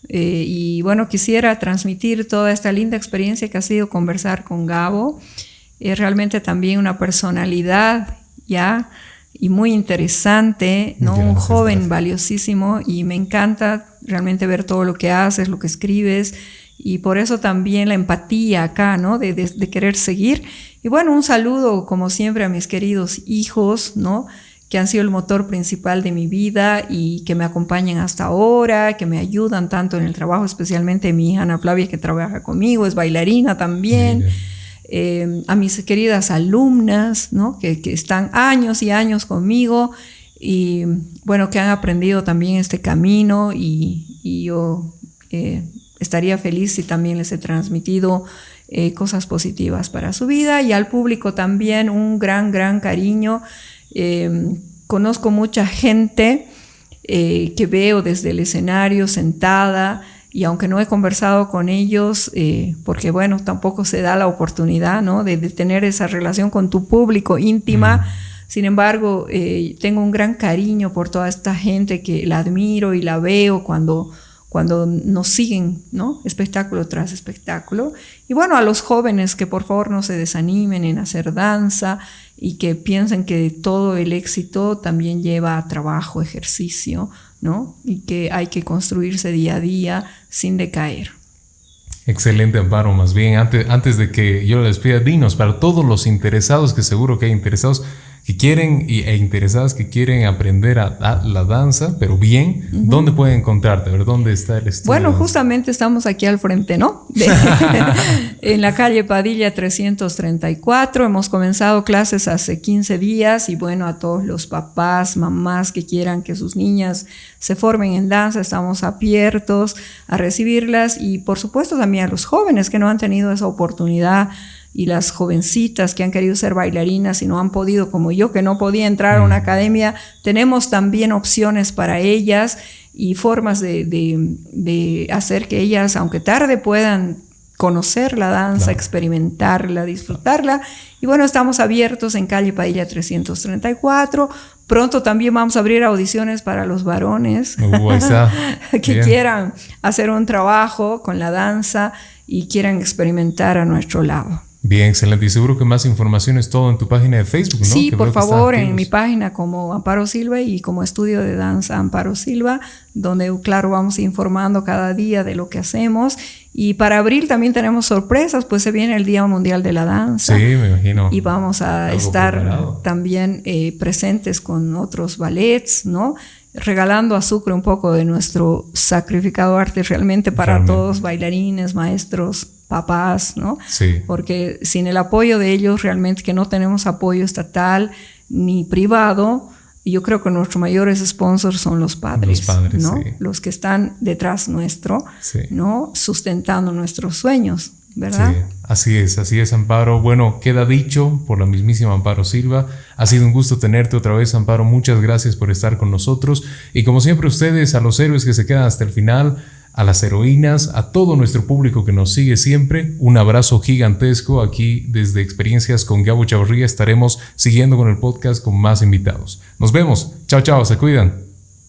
y bueno, quisiera transmitir toda esta linda experiencia que ha sido conversar con Gabo. Es realmente también una personalidad ya y muy interesante, ¿no? Un joven valiosísimo, y me encanta realmente ver todo lo que haces, lo que escribes, y por eso también la empatía acá, ¿no? De querer seguir. Y bueno, un saludo como siempre a mis queridos hijos, ¿no? Que han sido el motor principal de mi vida y que me acompañan hasta ahora, que me ayudan tanto en el trabajo, especialmente mi hija Ana Flavia, que trabaja conmigo, es bailarina también. A mis queridas alumnas, ¿no? que están años y años conmigo y bueno, que han aprendido también este camino, y yo estaría feliz si también les he transmitido cosas positivas para su vida, y al público también un gran cariño. Conozco mucha gente que veo desde el escenario sentada, y aunque no he conversado con ellos, porque bueno, tampoco se da la oportunidad, ¿no? de tener esa relación con tu público íntima. Sin embargo, tengo un gran cariño por toda esta gente que la admiro y la veo cuando nos siguen, ¿no? Espectáculo tras espectáculo. Y bueno, a los jóvenes que por favor no se desanimen en hacer danza y que piensen que todo el éxito también lleva a trabajo, ejercicio, ¿no? Y que hay que construirse día a día sin decaer. Excelente, Amparo. Más bien, antes de que yo le despida, dinos, para todos los interesados, que seguro que hay interesados que quieren e interesadas que quieren aprender a la danza, pero bien, ¿dónde pueden encontrarte? A ver, ¿dónde está el estudio? Bueno, justamente estamos aquí al frente, ¿no? En la calle Padilla 334. Hemos comenzado clases hace 15 días y bueno, a todos los papás, mamás que quieran que sus niñas se formen en danza, estamos abiertos a recibirlas, y por supuesto también a los jóvenes que no han tenido esa oportunidad, y las jovencitas que han querido ser bailarinas y no han podido, como yo que no podía entrar a una academia. Tenemos también opciones para ellas y formas de hacer que ellas, aunque tarde, puedan conocer la danza, experimentarla, disfrutarla. Y bueno, estamos abiertos en calle Padilla 334. Pronto también vamos a abrir audiciones para los varones Ahí está. que quieran hacer un trabajo con la danza y quieran experimentar a nuestro lado. Bien, excelente. Y seguro que más información es todo en tu página de Facebook, ¿no? Sí, que por favor, en mi página como Amparo Silva y como Estudio de Danza Amparo Silva, donde, claro, vamos informando cada día de lo que hacemos. Y para abril también tenemos sorpresas, pues se viene el Día Mundial de la Danza. Sí, me imagino. Y vamos a estar preparado. También presentes con otros ballets, ¿no? Regalando a Sucre un poco de nuestro sacrificado arte realmente para todos, bailarines, maestros, papás, ¿no? Sí. Porque sin el apoyo de ellos, realmente que no tenemos apoyo estatal ni privado, yo creo que nuestros mayores sponsors son los padres, ¿no? Sí. Los que están detrás nuestro, ¿no? Sustentando nuestros sueños, ¿verdad? Sí, así es, Amparo. Bueno, queda dicho por la mismísima Amparo Silva. Ha sido un gusto tenerte otra vez, Amparo. Muchas gracias por estar con nosotros. Y como siempre, ustedes, a los héroes que se quedan hasta el final, a las heroínas, a todo nuestro público que nos sigue siempre, un abrazo gigantesco. Aquí desde Experiencias con Gabo Chavarría estaremos siguiendo con el podcast con más invitados. Nos vemos. Chao, chao, se cuidan.